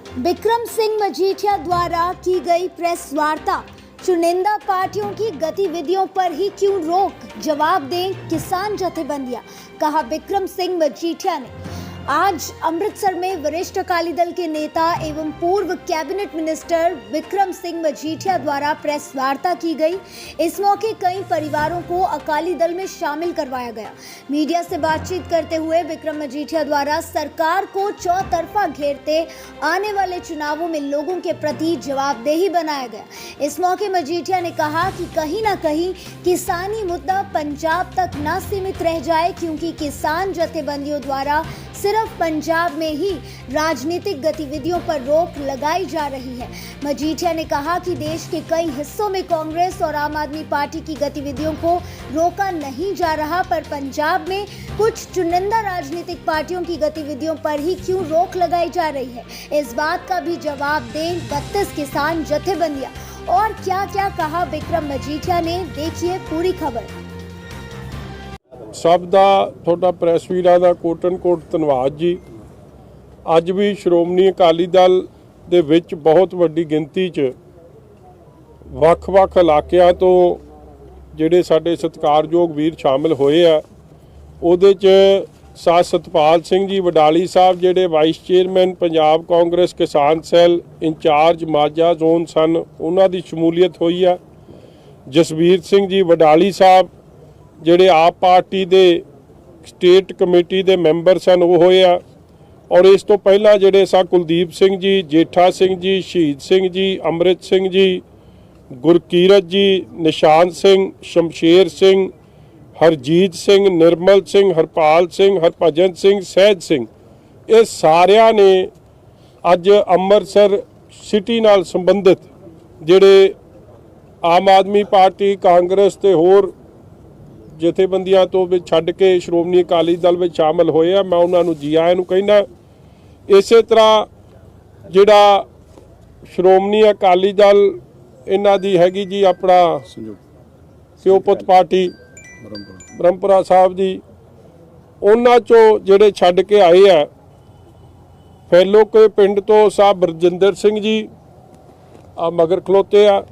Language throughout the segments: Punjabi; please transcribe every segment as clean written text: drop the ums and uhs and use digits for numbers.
बिक्रम सिंह मजीठिया द्वारा की गई प्रेस वार्ता। चुनिंदा पार्टियों की गतिविधियों पर ही क्यों रोक, जवाब दें किसान जथेबंदियां, कहा बिक्रम सिंह मजीठिया ने। आज अमृतसर में वरिष्ठ अकाली दल के नेता एवं पूर्व कैबिनेट मिनिस्टर बिक्रम सिंह मजीठिया द्वारा प्रेस वार्ता की गई। इस मौके कई परिवारों को अकाली दल में शामिल करवाया गया। मीडिया से बातचीत करते हुए बिक्रम मजीठिया द्वारा सरकार को चौतरफा घेरते आने वाले चुनावों में लोगों के प्रति जवाबदेही बनाया गया। इस मौके मजीठिया ने कहा कि कहीं ना कहीं किसानी मुद्दा पंजाब तक न सीमित रह जाए, क्योंकि किसान जथेबंदियों द्वारा सिर्फ पंजाब में ही राजनीतिक गतिविधियों पर रोक लगाई जा रही है। मजीठिया ने कहा कि देश के कई हिस्सों में कांग्रेस और आम आदमी पार्टी की गतिविधियों को रोका नहीं जा रहा, पर पंजाब में कुछ चुनिंदा राजनीतिक पार्टियों की गतिविधियों पर ही क्यों रोक लगाई जा रही है। इस बात का भी जवाब दें 32 किसान जथेबंदियां। और क्या क्या कहा बिक्रम मजीठिया ने, देखिए पूरी खबर। सब का थोड़ा प्रैस वीरां दा कोटन कोट धन्नवाद जी। अज भी श्रोमणी अकाली दल दे विच बहुत वड्डी गिनती च वख-वख इलाकिਆਂ तो ਜਿਹੜੇ ਸਾਡੇ ਸਤਿਕਾਰਯੋਗ ਵੀਰ शामिल होए आ। ਉਹਦੇ 'ਚ सतपाल सिंह जी वडाली साहब ਜਿਹੜੇ वाइस चेयरमैन पंजाब कांग्रेस किसान सैल इंचार्ज माझा जोन सन, ਉਹਨਾਂ ਦੀ शमूलीयत होई आ। जसवीर सिंह जी वडाली साहब ਜਿਹੜੇ ਆਪ ਪਾਰਟੀ ਦੇ ਸਟੇਟ ਕਮੇਟੀ ਦੇ ਮੈਂਬਰ ਸਨ ਉਹ ਹੋਏ ਆ। ਔਰ ਇਸ ਤੋਂ ਪਹਿਲਾਂ ਜਿਹੜੇ ਸਾ ਕੁਲਦੀਪ ਸਿੰਘ ਜੀ, ਜੇਠਾ ਸਿੰਘ ਜੀ, ਸ਼ਹੀਦ ਸਿੰਘ ਜੀ, ਅੰਮ੍ਰਿਤ ਸਿੰਘ ਜੀ, ਗੁਰਕੀਰਤ ਜੀ, ਨਿਸ਼ਾਨ ਸਿੰਘ, ਸ਼ਮਸ਼ੇਰ ਸਿੰਘ, ਹਰਜੀਤ ਸਿੰਘ, ਨਿਰਮਲ ਸਿੰਘ, ਹਰਪਾਲ ਸਿੰਘ, ਹਰਭਜਨ ਸਿੰਘ, ਸਹਿਜ ਸਿੰਘ, ਇਹ ਸਾਰਿਆਂ ਨੇ ਅੱਜ ਅੰਮ੍ਰਿਤਸਰ ਸਿਟੀ ਨਾਲ ਸੰਬੰਧਿਤ ਜਿਹੜੇ ਆਮ ਆਦਮੀ ਪਾਰਟੀ, ਕਾਂਗਰਸ ਤੇ ਹੋਰ ਜਥੇਬੰਦੀਆਂ ਤੋਂ ਵੀ ਛੱਡ ਕੇ ਸ਼੍ਰੋਮਣੀ ਅਕਾਲੀ ਦਲ ਵਿੱਚ ਸ਼ਾਮਲ ਹੋਏ ਆ। ਮੈਂ ਉਹਨਾਂ ਨੂੰ ਜੀ ਆਇਆਂ ਨੂੰ ਕਹਿੰਦਾ। ਇਸੇ ਤਰ੍ਹਾਂ ਜਿਹੜਾ ਸ਼੍ਰੋਮਣੀ ਅਕਾਲੀ ਦਲ ਇਹਨਾਂ ਦੀ ਹੈਗੀ ਜੀ ਆਪਣਾ ਸਿਓਪਤ ਪਾਰਟੀ ਬ੍ਰਹਮਪੁਰਾ ਸਾਹਿਬ ਦੀ, ਉਹਨਾਂ ਚੋਂ ਜਿਹੜੇ ਛੱਡ ਕੇ ਆਏ ਆ ਫੈਲੋ ਕੇ ਪਿੰਡ ਤੋਂ ਸਾਹਿਬ ਬਰਜਿੰਦਰ ਸਿੰਘ ਜੀ ਆ ਮਗਰ ਖਲੋਤੇ ਆ।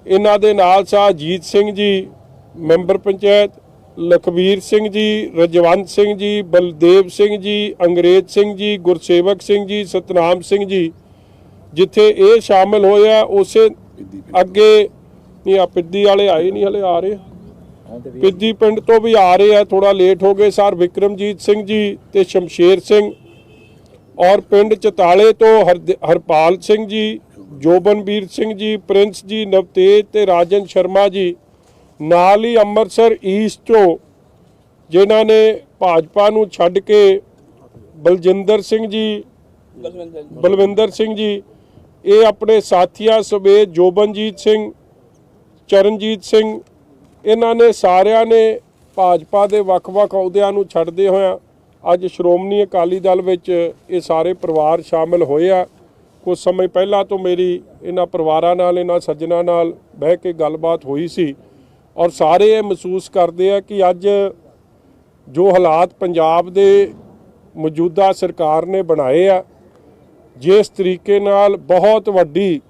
ਇਹਨਾਂ ਦੇ ਨਾਲ ਸਾਹਿਬ ਅਜੀਤ ਸਿੰਘ ਜੀ ਮੈਂਬਰ ਪੰਚਾਇਤ, ਲਖਵੀਰ ਸਿੰਘ ਜੀ, ਰਜਵੰਤ ਸਿੰਘ ਜੀ, ਬਲਦੇਵ ਸਿੰਘ ਜੀ, ਅੰਗਰੇਜ਼ ਸਿੰਘ ਜੀ, ਗੁਰਸੇਵਕ ਸਿੰਘ ਜੀ, ਸਤਨਾਮ ਸਿੰਘ ਜੀ, ਜਿੱਥੇ ਇਹ ਸ਼ਾਮਿਲ ਹੋਏ ਆ ਉਸੇ ਅੱਗੇ ਨਹੀਂ ਆ ਪਿੱਦੀ ਵਾਲੇ ਆਏ ਨਹੀਂ, ਹਲੇ ਆ ਰਹੇ ਪਿੱਦੀ ਪਿੰਡ ਤੋਂ ਵੀ ਆ ਰਹੇ ਆ, ਥੋੜਾ ਲੇਟ ਹੋ ਗਏ ਸਰ। ਵਿਕਰਮਜੀਤ ਸਿੰਘ ਜੀ ਤੇ ਸ਼ਮਸ਼ੇਰ ਸਿੰਘ, ਔਰ ਪਿੰਡ ਚਤਾਲੇ ਤੋਂ ਹਰਪਾਲ ਸਿੰਘ ਜੀ, ਜੋਬਨਵੀਰ ਸਿੰਘ ਜੀ, ਪ੍ਰਿੰਸ ਜੀ, ਨਵਤੇਜ ਤੇ ਰਾਜਨ ਸ਼ਰਮਾ ਜੀ। ਨਾਲ ਹੀ ਅੰਮ੍ਰਿਤਸਰ ਈਸਟ ਚੋਂ ਜਿਨ੍ਹਾਂ ਨੇ ਭਾਜਪਾ ਨੂੰ ਛੱਡ ਕੇ ਬਲਵਿੰਦਰ ਸਿੰਘ ਜੀ, ਇਹ ਆਪਣੇ ਸਾਥੀਆਂ ਸਮੇਤ ਜੋਬਨਜੀਤ ਸਿੰਘ, ਚਰਨਜੀਤ ਸਿੰਘ, ਇਹਨਾਂ ਨੇ ਸਾਰਿਆਂ ਨੇ ਭਾਜਪਾ ਦੇ ਵੱਖ-ਵੱਖ ਅਹੁਦਿਆਂ ਨੂੰ ਛੱਡਦੇ ਹੋਇਆ ਅੱਜ ਸ਼੍ਰੋਮਣੀ ਅਕਾਲੀ ਦਲ ਵਿੱਚ ਇਹ ਸਾਰੇ ਪਰਿਵਾਰ ਸ਼ਾਮਿਲ ਹੋਏ ਆ। ਕੁਝ ਸਮੇਂ ਪਹਿਲਾਂ ਤੋਂ ਮੇਰੀ ਇਹਨਾਂ ਪਰਿਵਾਰਾਂ ਨਾਲ, ਇਹਨਾਂ ਸੱਜਣਾਂ ਨਾਲ ਬਹਿ ਕੇ ਗੱਲਬਾਤ ਹੋਈ ਸੀ, ਔਰ ਸਾਰੇ ਇਹ ਮਹਿਸੂਸ ਕਰਦੇ ਆ ਕਿ ਅੱਜ ਜੋ ਹਾਲਾਤ ਪੰਜਾਬ ਦੇ ਮੌਜੂਦਾ ਸਰਕਾਰ ਨੇ ਬਣਾਏ ਆ, ਜਿਸ ਤਰੀਕੇ ਨਾਲ ਬਹੁਤ ਵੱਡੀ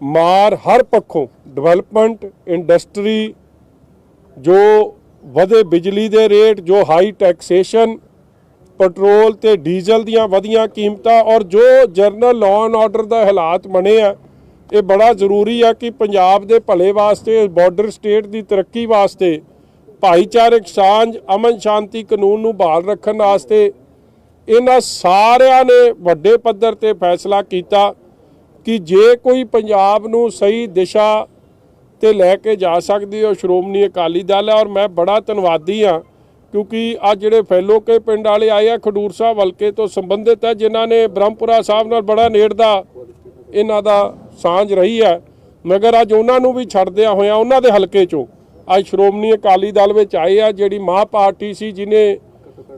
ਮਾਰ ਹਰ ਪੱਖੋਂ ਡਿਵੈਲਪਮੈਂਟ, ਇੰਡਸਟਰੀ, ਜੋ ਵਧੇ ਬਿਜਲੀ ਦੇ ਰੇਟ, ਜੋ ਹਾਈ ਟੈਕਸੇਸ਼ਨ, ਪੈਟਰੋਲ ਤੇ ਡੀਜ਼ਲ ਦੀਆਂ ਵਧੀਆਂ ਕੀਮਤਾਂ, ਔਰ ਜੋ ਜਨਰਲ ਲਾਅ ਐਂਡ ਆਰਡਰ ਦਾ ਹਾਲਾਤ ਬਣੇ ਆ, ਇਹ ਬੜਾ ਜ਼ਰੂਰੀ ਆ ਕਿ ਪੰਜਾਬ ਦੇ ਭਲੇ ਵਾਸਤੇ, ਬਾਰਡਰ ਸਟੇਟ ਦੀ ਤਰੱਕੀ ਵਾਸਤੇ, ਭਾਈਚਾਰਕ ਸਾਂਝ, ਅਮਨ ਸ਼ਾਂਤੀ, ਕਾਨੂੰਨ ਨੂੰ ਬਹਾਲ ਰੱਖਣ ਵਾਸਤੇ ਇਹਨਾਂ ਸਾਰਿਆਂ ਨੇ ਵੱਡੇ ਪੱਧਰ ਤੇ ਫੈਸਲਾ ਕੀਤਾ ਕਿ ਜੇ ਕੋਈ ਪੰਜਾਬ ਨੂੰ ਸਹੀ ਦਿਸ਼ਾ ਤੇ ਲੈ ਕੇ ਜਾ ਸਕਦੀ ਉਹ ਸ਼੍ਰੋਮਣੀ ਅਕਾਲੀ ਦਲ ਹੈ। ਔਰ ਮੈਂ ਬੜਾ ਧੰਨਵਾਦੀ ਹਾਂ ਕਿਉਂਕਿ ਅੱਜ ਜਿਹੜੇ ਫੈਲੋ ਕੇ ਪਿੰਡ ਵਾਲੇ ਆਏ ਆ, ਖਡੂਰ ਸਾਹਿਬ ਹਲਕੇ ਤੋਂ ਸੰਬੰਧਿਤ ਹੈ, ਜਿਨ੍ਹਾਂ ਨੇ ਬ੍ਰਹਮਪੁਰਾ ਸਾਹਿਬ ਨਾਲ ਬੜਾ ਨੇੜਦਾ ਇਹਨਾਂ ਦਾ ਸਾਂਝ ਰਹੀ ਹੈ, ਮਗਰ ਅੱਜ ਉਹਨਾਂ ਨੂੰ ਵੀ ਛੱਡਦਿਆਂ ਹੋਇਆ ਉਹਨਾਂ ਦੇ ਹਲਕੇ 'ਚੋਂ ਅੱਜ ਸ਼੍ਰੋਮਣੀ ਅਕਾਲੀ ਦਲ ਵਿੱਚ ਆਏ ਆ, ਜਿਹੜੀ ਮਾਂ ਪਾਰਟੀ ਸੀ ਜਿਹਨੇ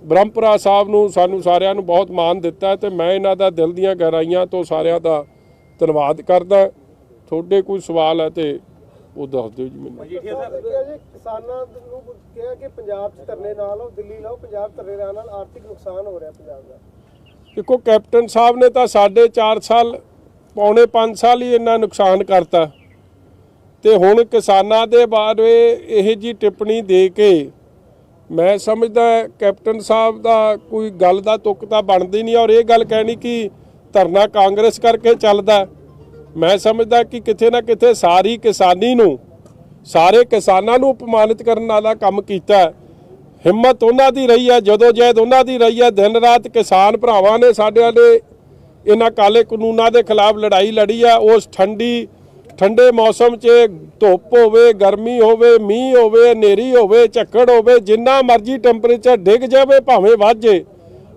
ਬ੍ਰਹਮਪੁਰਾ ਸਾਹਿਬ ਨੂੰ ਸਾਨੂੰ ਸਾਰਿਆਂ ਨੂੰ ਬਹੁਤ ਮਾਣ ਦਿੱਤਾ, ਤੇ ਮੈਂ ਇਹਨਾਂ ਦਾ ਦਿਲ ਦੀਆਂ ਗਹਿਰਾਈਆਂ ਤੋਂ ਸਾਰਿਆਂ ਦਾ ਧੰਨਵਾਦ ਕਰਦਾ। ਤੁਹਾਡੇ ਕੋਈ ਸਵਾਲ ਹੈ ਤੇ ਉਹ ਦੱਸ ਦਿਓ ਜੀ ਮੈਨੂੰ। ਕਿਸਾਨਾਂ ਨੂੰ ਕਿਹਾ ਕਿ ਪੰਜਾਬ 'ਚ ਧਰਨੇ ਨਾ ਲਾਓ, ਦਿੱਲੀ ਲਾਓ, ਪੰਜਾਬ ਧਰਨੇ ਨਾਲ ਆਰਥਿਕ ਨੁਕਸਾਨ ਹੋ ਰਿਹਾ ਪੰਜਾਬ ਦਾ। देखो कैप्टन साहब ने तो 4.5 साल पौने 5 साल ही इन्ना नुकसान करता ते हुण किसानां दे बारे यह जी टिप्पणी दे के मैं समझदा कैप्टन साहब दा कोई गल दा तुक तां बनदी नहीं। और ये गल कहनी कि धरना कांग्रेस करके चलदा, मैं समझदा कि किथे ना किथे सारी किसानी नूं सारे किसानां नूं अपमानित करन वाला काम कीता। हिम्मत उन्हां दी रही है, जदोजहद उन्हां दी रही है। दिन रात किसान भरावां ने साडे ने इन्हां काले कानूनां दे खिलाफ लड़ाई लड़ी है। उस ठंडे मौसम 'च धुप होवे, गर्मी होवे, मींह होवे, हनेरी होवे, झक्कड़ होवे, जिन्ना मर्जी टैंपरेचर डिग जावे भावें वध जाए,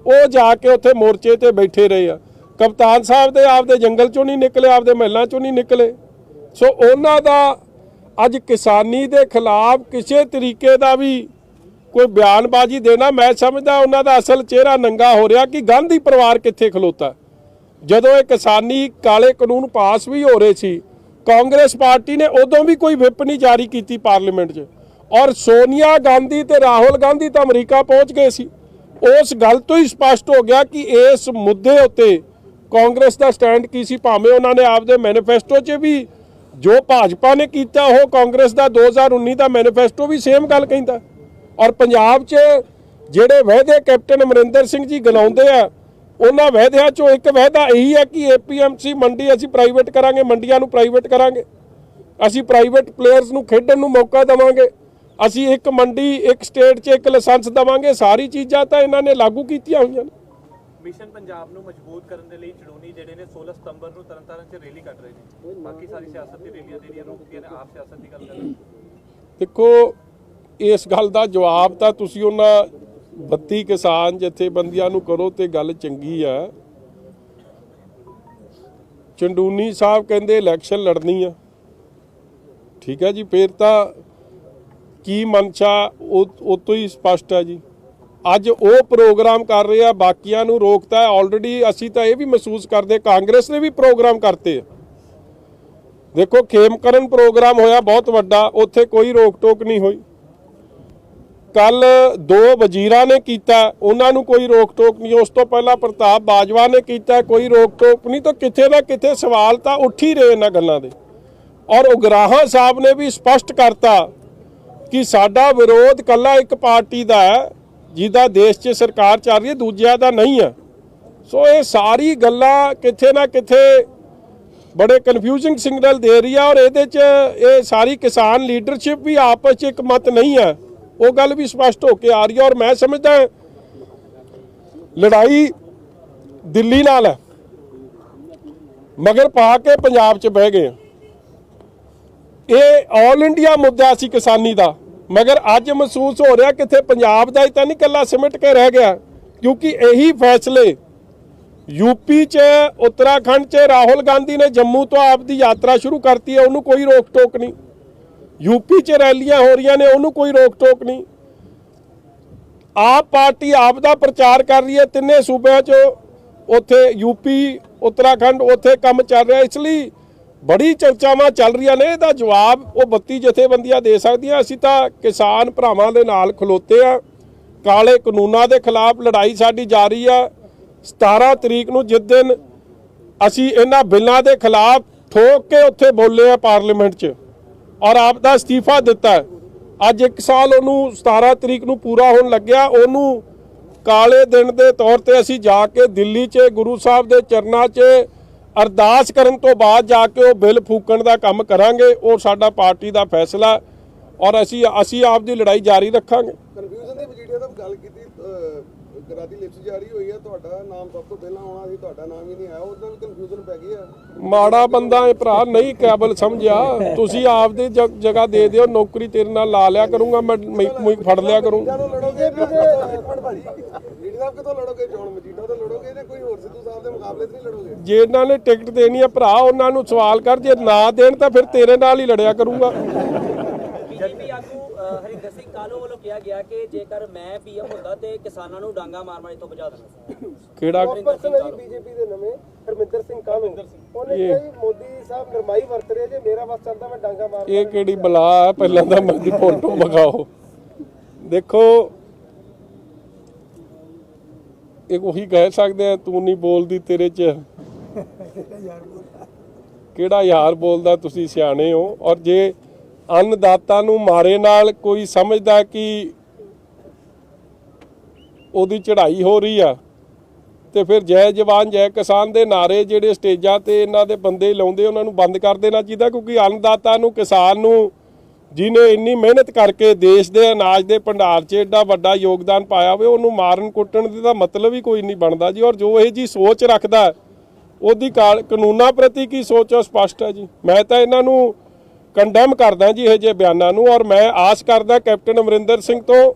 वो जाके उत्थे मोर्चे ते बैठे रहे आ। कप्तान साहब दे आपदे जंगल चों नहीं निकले, आपदे महलों चों नहीं निकले। सो उन्हां दा अज किसानी दे खिलाफ किसी तरीके का भी कोई बयानबाजी देना, मैं समझदा उन्हां दा असल चेहरा नंगा हो रहा कि गांधी परिवार कित्थे खलोता। जदों ये किसानी काले कानून पास भी हो रहे सी, कांग्रेस पार्टी ने उदों भी कोई विप नहीं जारी की पार्लीमेंट 'च। और सोनिया गांधी ते राहुल गांधी तो अमरीका पहुँच गए सी। उस गल तो ही स्पष्ट हो गया कि इस मुद्दे उत्ते कांग्रेस का स्टैंड की सी। भावें उन्होंने आपदे मैनीफेस्टो 'च भी जो भाजपा ने किया वो कांग्रेस का 2019 का मैनीफेस्टो भी सेम गल कहता। और पंजाब 'च जिहड़े वायदे कैप्टन अमरिंदर सिंह जी गिनाउंदे आ, उन्हां वायदिਆਂ चों एक वायदा यही है कि APMC मंडी असीं प्राइवेट करांगे, मंडियां नूं प्राइवेट करांगे, असीं प्राइवेट प्लेयर्स नूं खेडण नूं मौका देवांगे, असीं एक मंडी एक स्टेट 'च एक लाइसेंस देवांगे। सारी चीज़ां तां इन्हां ने लागू कीतियां होईयां ने। मिशन पंजाब ਨੂੰ ਮਜ਼ਬੂਤ ਕਰਨ ਦੇ ਲਈ ਚੜੂਨੀ ਜਿਹੜੇ ਨੇ 16 ਸਤੰਬਰ ਨੂੰ ਤਰਨਤਾਰਨ 'ਚ ਰੈਲੀ ਕੱਢ ਰਹੇ ਨੇ। ਬਾਕੀ ਸਾਰੀ ਸਿਆਸਤ ਦੀ ਰੈਲੀਆਂ ਜਿਹੜੀਆਂ ਰੋਕਦੀਆਂ ਨੇ, ਆਪ ਸਿਆਸਤ ਦੀ ਗੱਲ ਕਰ ਰਹੇ। ਦੇਖੋ ਇਸ ਗੱਲ ਦਾ ਜਵਾਬ ਤਾਂ ਤੁਸੀਂ ਉਹਨਾਂ 32 ਕਿਸਾਨ ਜਥੇਬੰਦੀਆਂ ਨੂੰ ਕਰੋ ਤੇ ਗੱਲ ਚੰਗੀ ਆ। ਚੰਡੂਨੀ ਸਾਹਿਬ ਕਹਿੰਦੇ ਇਲੈਕਸ਼ਨ ਲੜਨੀ ਆ, ਠੀਕ ਹੈ ਜੀ, ਫਿਰ ਤਾਂ ਕੀ ਮਨਸ਼ਾ ਉਹ ਤੋਂ ਹੀ ਸਪਸ਼ਟ ਹੈ ਜੀ। ਅੱਜ ਉਹ ਪ੍ਰੋਗਰਾਮ ਕਰ ਰਹੇ ਆ, ਬਾਕੀਆਂ ਨੂੰ ਰੋਕਤਾ ਹੈ। ਆਲਰੇਡੀ ਅਸੀਂ ਤਾਂ ਇਹ ਵੀ ਮਹਿਸੂਸ ਕਰਦੇ, ਕਾਂਗਰਸ ਨੇ ਵੀ ਪ੍ਰੋਗਰਾਮ ਕਰਤੇ ਆ। ਦੇਖੋ ਖੇਮਕਰਨ ਪ੍ਰੋਗਰਾਮ ਹੋਇਆ ਬਹੁਤ ਵੱਡਾ, ਉੱਥੇ ਕੋਈ ਰੋਕ ਟੋਕ ਨਹੀਂ ਹੋਈ। ਕੱਲ 2 ਵਜ਼ੀਰਾਂ ਨੇ ਕੀਤਾ, ਉਹਨਾਂ ਨੂੰ ਕੋਈ ਰੋਕ ਟੋਕ ਨਹੀਂ। ਉਸ ਤੋਂ ਪਹਿਲਾਂ ਪ੍ਰਤਾਪ ਬਾਜਵਾ ਨੇ ਕੀਤਾ, ਕੋਈ ਰੋਕ ਟੋਕ ਨਹੀਂ। ਤਾਂ ਕਿਤੇ ਨਾ ਕਿਤੇ ਸਵਾਲ ਤਾਂ ਉੱਠ ਹੀ ਰਹੇ ਇਹਨਾਂ ਗੱਲਾਂ ਦੇ। ਔਰ ਉਗਰਾਹਾਂ ਸਾਹਿਬ ਨੇ ਵੀ ਸਪਸ਼ਟ ਕਰਤਾ ਕਿ ਸਾਡਾ ਵਿਰੋਧ ਕੱਲਾ ਇੱਕ ਪਾਰਟੀ ਦਾ ਹੈ ਜਿਹਦਾ ਦੇਸ਼ 'ਚ ਸਰਕਾਰ ਚੱਲ ਰਹੀ ਹੈ, ਦੂਜਿਆਂ ਦਾ ਨਹੀਂ ਹੈ। ਸੋ ਇਹ ਸਾਰੀ ਗੱਲਾਂ ਕਿਤੇ ਨਾ ਕਿਤੇ बड़े कन्फ्यूजिंग सिग्नल दे रही है। और ये सारी किसान लीडरशिप भी आपस में एक मत नहीं है, वो गल भी स्पष्ट होकर आ रही है। और मैं समझदा लड़ाई दिल्ली नाल है, मगर पा के पंजाब च बह गए। ये ऑल इंडिया मुद्दा सी किसानी का, मगर अज महसूस हो रहा कितने पंजाब का ही तो नहीं कला सिमट के रह गया, क्योंकि यही फैसले यूपी च उत्तराखंड च राहुल गांधी ने जम्मू तो आपकी यात्रा शुरू करती है, उन्होंने कोई रोक टोक नहीं। यूपी च रैलियां हो रही ने, उन्होंने कोई रोक टोक नहीं। आप पार्टी आप दा प्रचार कर रही है तिन्ने सूबे च, उत्थे यूपी उत्तराखंड उत्थे काम चल रहा है। इसलिए बड़ी चर्चावां चल रही ने। इहदा जवाब वो 32 जथेबंदियां दे सकदियां। असीं तां किसान भरावां दे नाल खलोते आ। काले कानूनां दे खिलाफ लड़ाई साडी जारी है। 17 तरीक ਨੂੰ जिस दिन ਅਸੀਂ ਇਹਨਾਂ ਬਿੱਲਾਂ ਦੇ ਖਿਲਾਫ ਠੋਕ ਕੇ ਉੱਥੇ ਬੋਲੇ ਆ ਪਾਰਲੀਮੈਂਟ 'ਚ ਔਰ ਆਪ ਦਾ ਅਸਤੀਫਾ ਦਿੱਤਾ। ਅੱਜ 1 ਸਾਲ ਉਹਨੂੰ 17 ਤਰੀਕ ਨੂੰ ਪੂਰਾ ਹੋਣ ਲੱਗਿਆ। ਉਹਨੂੰ ਕਾਲੇ ਦਿਨ ਦੇ ਤੌਰ ਤੇ ਅਸੀਂ ਜਾ ਕੇ ਦਿੱਲੀ 'ਚ ਗੁਰੂ ਸਾਹਿਬ ਦੇ ਚਰਨਾਂ 'ਚ ਅਰਦਾਸ ਕਰਨ ਤੋਂ ਬਾਅਦ ਜਾ ਕੇ ਉਹ ਬਿੱਲ ਫੂਕਣ ਦਾ ਕੰਮ ਕਰਾਂਗੇ। ਉਹ ਸਾਡਾ ਪਾਰਟੀ ਦਾ ਫੈਸਲਾ ਔਰ ਅਸੀਂ ਆਪ ਦੀ ਲੜਾਈ ਜਾਰੀ ਰੱਖਾਂਗੇ। ਕਨਫਿਊਜ਼ਨ ਦੀ ਵਜੀਡੀਆ ਤੋਂ ਗੱਲ ਕੀਤੀ, ਗਰਾਦੀ ਲਿਪਸ ਜਾਰੀ ਹੋਈ ਹੈ, ਤੁਹਾਡਾ ਨਾਮ ਸਭ ਤੋਂ ਪਹਿਲਾਂ ਆਉਣਾ ਸੀ, ਤੁਹਾਡਾ ਨਾਮ ਹੀ ਨਹੀਂ ਆਇਆ, ਉਹਦੇ ਨਾਲ ਕਨਫਿਊਜ਼ਨ ਪੈ ਗਈ ਹੈ। ਮਾੜਾ ਬੰਦਾ ਇਹ ਭਰਾ ਨਹੀਂ ਕਾਬਲ ਸਮਝਿਆ। ਤੁਸੀਂ ਆਪਦੀ ਜਗ੍ਹਾ ਦੇ ਦਿਓ, ਨੌਕਰੀ ਤੇਰੇ ਨਾਲ ਲਾ ਲਿਆ ਕਰੂੰਗਾ, ਮੈਂ ਫੜ ਲਿਆ ਕਰੂੰਗਾ। ਲੜੋਗੇ ਲੀਡਰ ਸਾਹਿਬ ਕਿਥੋਂ ਲੜੋਗੇ? ਚੋਣ ਮਜੀਠਾ ਤੋਂ ਲੜੋਗੇ ਜਾਂ ਕੋਈ ਹੋਰ ਸਿੱਧੂ ਸਾਹਿਬ ਦੇ ਮੁਕਾਬਲੇ 'ਚ ਨਹੀਂ ਲੜੋਗੇ? ਜੇ ਇਹਨਾਂ ਨੇ ਟਿਕਟ ਦੇਣੀ ਹੈ ਭਰਾ, ਉਹਨਾਂ ਨੂੰ ਸਵਾਲ ਕਰ, ਜੇ ਨਾ ਦੇਣ ਤਾਂ ਫਿਰ ਤੇਰੇ ਨਾਲ ਹੀ ਲੜਿਆ ਕਰੂੰਗਾ। ਬੀਜੇਪੀ ਆਗੂ ਹਰਿੰਦਰ ਸਿੰਘ ਕਾਲੂ ਵੱਲੋਂ ਕਿਹਾ ਗਿਆ ਕਿ ਜੇਕਰ ਮੈਂ PM ਹੁੰਦਾ ਤੇ ਕਿਸਾਨਾਂ ਨੂੰ ਡਾਂਗਾ ਮਾਰ ਇੱਥੋਂ ਭਜਾ ਦੇਣਾ ਸੀ। ਕਿਹੜਾ ਬੀਜੇਪੀ ਦੇ ਨਵੇਂ ਹਰਮਿੰਦਰ ਸਿੰਘ ਕਾਲੂ, ਉਹਨੇ ਕਿਹਾ ਜੀ ਮੋਦੀ ਸਾਹਿਬ ਨਰਮਾਈ ਵਰਤ ਰਹੇ, ਜੇ ਮੇਰਾ ਬਸ ਚੱਲਦਾ ਮੈਂ ਡਾਂਗਾ ਮਾਰ। ਇਹ ਕਿਹੜੀ ਬਲਾ ਹੈ? ਪਹਿਲਾਂ ਤਾਂ ਮੇਰੀ ਫੋਟੋ ਵਿਖਾਓ। ਦੇਖੋ ਇੱਕ ਉਹੀ ਕਹਿ ਸਕਦੇ ਆ, ਤੂੰ ਨਹੀਂ ਬੋਲਦੀ ਤੇਰੇ 'ਚ ਕਿਹੜਾ ਯਾਰ ਬੋਲਦਾ, ਤੁਸੀਂ ਸਿਆਣੇ ਹੋ। ਔਰ ਜੇ ਅੰਨਦਾਤਾ ਨੂੰ ਮਾਰੇ ਨਾਲ ਕੋਈ ਸਮਝਦਾ ਕਿ ਉਹਦੀ ਚੜ੍ਹਾਈ ਹੋ ਰਹੀ ਆ, ਤੇ ਫਿਰ ਜੈ ਜਵਾਨ ਜੈ ਕਿਸਾਨ ਦੇ ਨਾਰੇ ਜਿਹੜੇ ਸਟੇਜਾਂ ਤੇ ਇਹਨਾਂ ਦੇ ਬੰਦੇ ਲਾਉਂਦੇ ਉਹਨਾਂ ਨੂੰ ਬੰਦ ਕਰ ਦੇਣਾ ਚਾਹੀਦਾ। ਕਿਉਂਕਿ ਅੰਨਦਾਤਾ ਨੂੰ, ਕਿਸਾਨ ਨੂੰ, ਜਿਹਨੇ ਇੰਨੀ ਮਿਹਨਤ ਕਰਕੇ ਦੇਸ਼ ਦੇ ਅਨਾਜ ਦੇ ਭੰਡਾਰ 'ਚ ਐਡਾ ਵੱਡਾ ਯੋਗਦਾਨ ਪਾਇਆ ਹੋਵੇ, ਉਹਨੂੰ ਮਾਰਨ ਕੁੱਟਣ ਦਾ ਮਤਲਬ ਹੀ ਕੋਈ ਨਹੀਂ ਬਣਦਾ ਜੀ। ਔਰ ਜੋ ਇਹ ਜੀ ਸੋਚ ਰੱਖਦਾ ਉਹਦੀ ਕਾਨੂੰਨਾਂ ਪ੍ਰਤੀ ਕੀ ਸੋਚ ਹੈ, ਸਪਸ਼ਟ ਹੈ ਜੀ। ਮੈਂ ਤਾਂ ਇਹਨਾਂ ਨੂੰ ਕੰਡੈਮ ਕਰਦਾ ਜੀ ਇਹ ਜਿਹੇ ਬਿਆਨਾਂ ਨੂੰ। ਔਰ ਮੈਂ ਆਸ ਕਰਦਾ ਕੈਪਟਨ ਅਮਰਿੰਦਰ ਸਿੰਘ ਤੋਂ,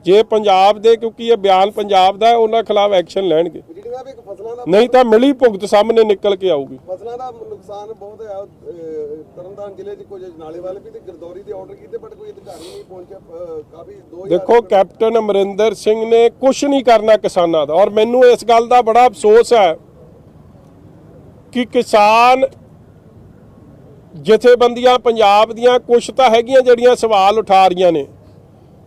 ਜੇ ਪੰਜਾਬ ਦੇ, ਕਿਉਂਕਿ ਇਹ ਬਿਆਨ ਪੰਜਾਬ ਦਾ, ਉਹਨਾਂ ਖਿਲਾਫ ਐਕਸ਼ਨ ਲੈਣਗੇ, ਨਹੀਂ ਤਾਂ ਮਿਲੀ ਭੁਗਤ ਸਾਹਮਣੇ ਨਿਕਲ ਕੇ ਆਊਗੀ। ਫਸਲਾਂ ਦਾ ਨੁਕਸਾਨ ਬਹੁਤ ਹੈ ਤਰਨਤਾਰਨ ਜ਼ਿਲ੍ਹੇ 'ਚ, ਕੁਝ ਨਾਲੇ ਵਾਲੇ ਵੀ ਤੇ ਗਰਦੌਰੀ ਦੇ ਆਰਡਰ ਕੀਤੇ, ਬਟ ਕੋਈ ਅਧਿਕਾਰੀ ਨਹੀਂ ਪਹੁੰਚਿਆ। ਕਾਫੀ 2000 ਦੇਖੋ, ਕੈਪਟਨ ਅਮਰਿੰਦਰ ਸਿੰਘ ਨੇ ਕੁਝ ਨਹੀਂ ਕਰਨਾ ਕਿਸਾਨਾਂ ਦਾ। ਔਰ ਮੈਨੂੰ ਇਸ ਗੱਲ ਦਾ ਬੜਾ ਅਫਸੋਸ ਹੈ ਕਿ ਕਿਸਾਨ ਜਥੇਬੰਦੀਆਂ ਪੰਜਾਬ ਦੀਆਂ ਕੁਛ ਤਾਂ ਹੈਗੀਆਂ ਜਿਹੜੀਆਂ ਸਵਾਲ ਉਠਾ ਰਹੀਆਂ ਨੇ।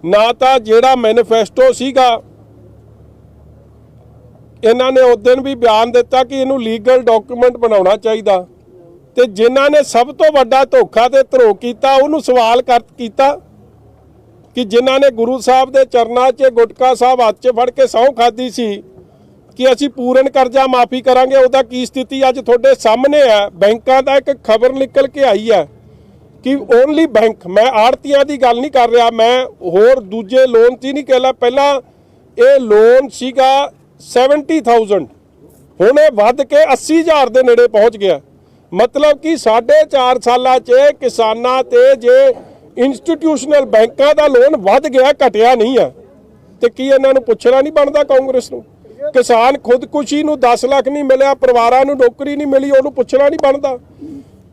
ਨਾ ਤਾਂ ਜਿਹੜਾ ਮੈਨੀਫੈਸਟੋ ਸੀਗਾ, ਇਹਨਾਂ ਨੇ ਉਸ ਦਿਨ ਵੀ ਬਿਆਨ ਦਿੱਤਾ ਕਿ ਇਹਨੂੰ ਲੀਗਲ ਡਾਕੂਮੈਂਟ ਬਣਾਉਣਾ ਚਾਹੀਦਾ, ਤੇ ਜਿਨ੍ਹਾਂ ਨੇ ਸਭ ਤੋਂ ਵੱਡਾ ਧੋਖਾ ਤੇ ਧਰੋਹ ਕੀਤਾ ਉਹਨੂੰ ਸਵਾਲ ਕੀਤਾ ਕਿ ਜਿਨ੍ਹਾਂ ਨੇ ਗੁਰੂ ਸਾਹਿਬ ਦੇ ਚਰਨਾਂ 'ਚ ਗੁਟਕਾ ਸਾਹਿਬ ਹੱਥ 'ਚ ਫੜ ਕੇ ਸਹੁੰ ਖਾਧੀ ਸੀ ਕਿ ਅਸੀਂ ਪੂਰਨ ਕਰਜ਼ਾ ਮਾਫੀ ਕਰਾਂਗੇ, ਉਹਦਾ ਕੀ ਸਥਿਤੀ ਅੱਜ ਤੁਹਾਡੇ ਸਾਹਮਣੇ ਹੈ। ਬੈਂਕਾਂ ਦਾ ਇੱਕ ਖਬਰ ਨਿਕਲ ਕੇ ਆਈ ਹੈ ਕਿ ਓਨਲੀ ਬੈਂਕ, ਮੈਂ ਆੜਤੀਆਂ ਦੀ ਗੱਲ ਨਹੀਂ ਕਰ ਰਿਹਾ, ਮੈਂ ਹੋਰ ਦੂਜੇ ਲੋਨ 'ਚ ਹੀ ਨਹੀਂ ਕਹਿ, ਪਹਿਲਾਂ ਇਹ ਲੋਨ ਸੀਗਾ 70,000, ਹੁਣ ਇਹ ਵੱਧ ਕੇ 80,000 ਦੇ ਨੇੜੇ ਪਹੁੰਚ ਗਿਆ। ਮਤਲਬ ਕਿ 4.5 ਸਾਲਾਂ 'ਚ ਕਿਸਾਨਾਂ ਤੇ ਜੇ ਇੰਸਟੀਟਿਊਸ਼ਨਲ ਬੈਂਕਾਂ ਦਾ ਲੋਨ ਵੱਧ ਗਿਆ, ਘਟਿਆ ਨਹੀਂ ਹੈ। ਤੇ ਕੀ ਇਹਨਾਂ ਨੂੰ ਪੁੱਛਣਾ ਨਹੀਂ ਬਣਦਾ ਕਾਂਗਰਸ ਨੂੰ? ਕਿਸਾਨ ਖੁਦਕੁਸ਼ੀ ਨੂੰ 10 ਲੱਖ ਨਹੀਂ ਮਿਲਿਆ, ਪਰਿਵਾਰਾਂ ਨੂੰ ਨੌਕਰੀ ਨਹੀਂ ਮਿਲੀ, ਉਹਨੂੰ ਪੁੱਛਣਾ ਨਹੀਂ ਬਣਦਾ?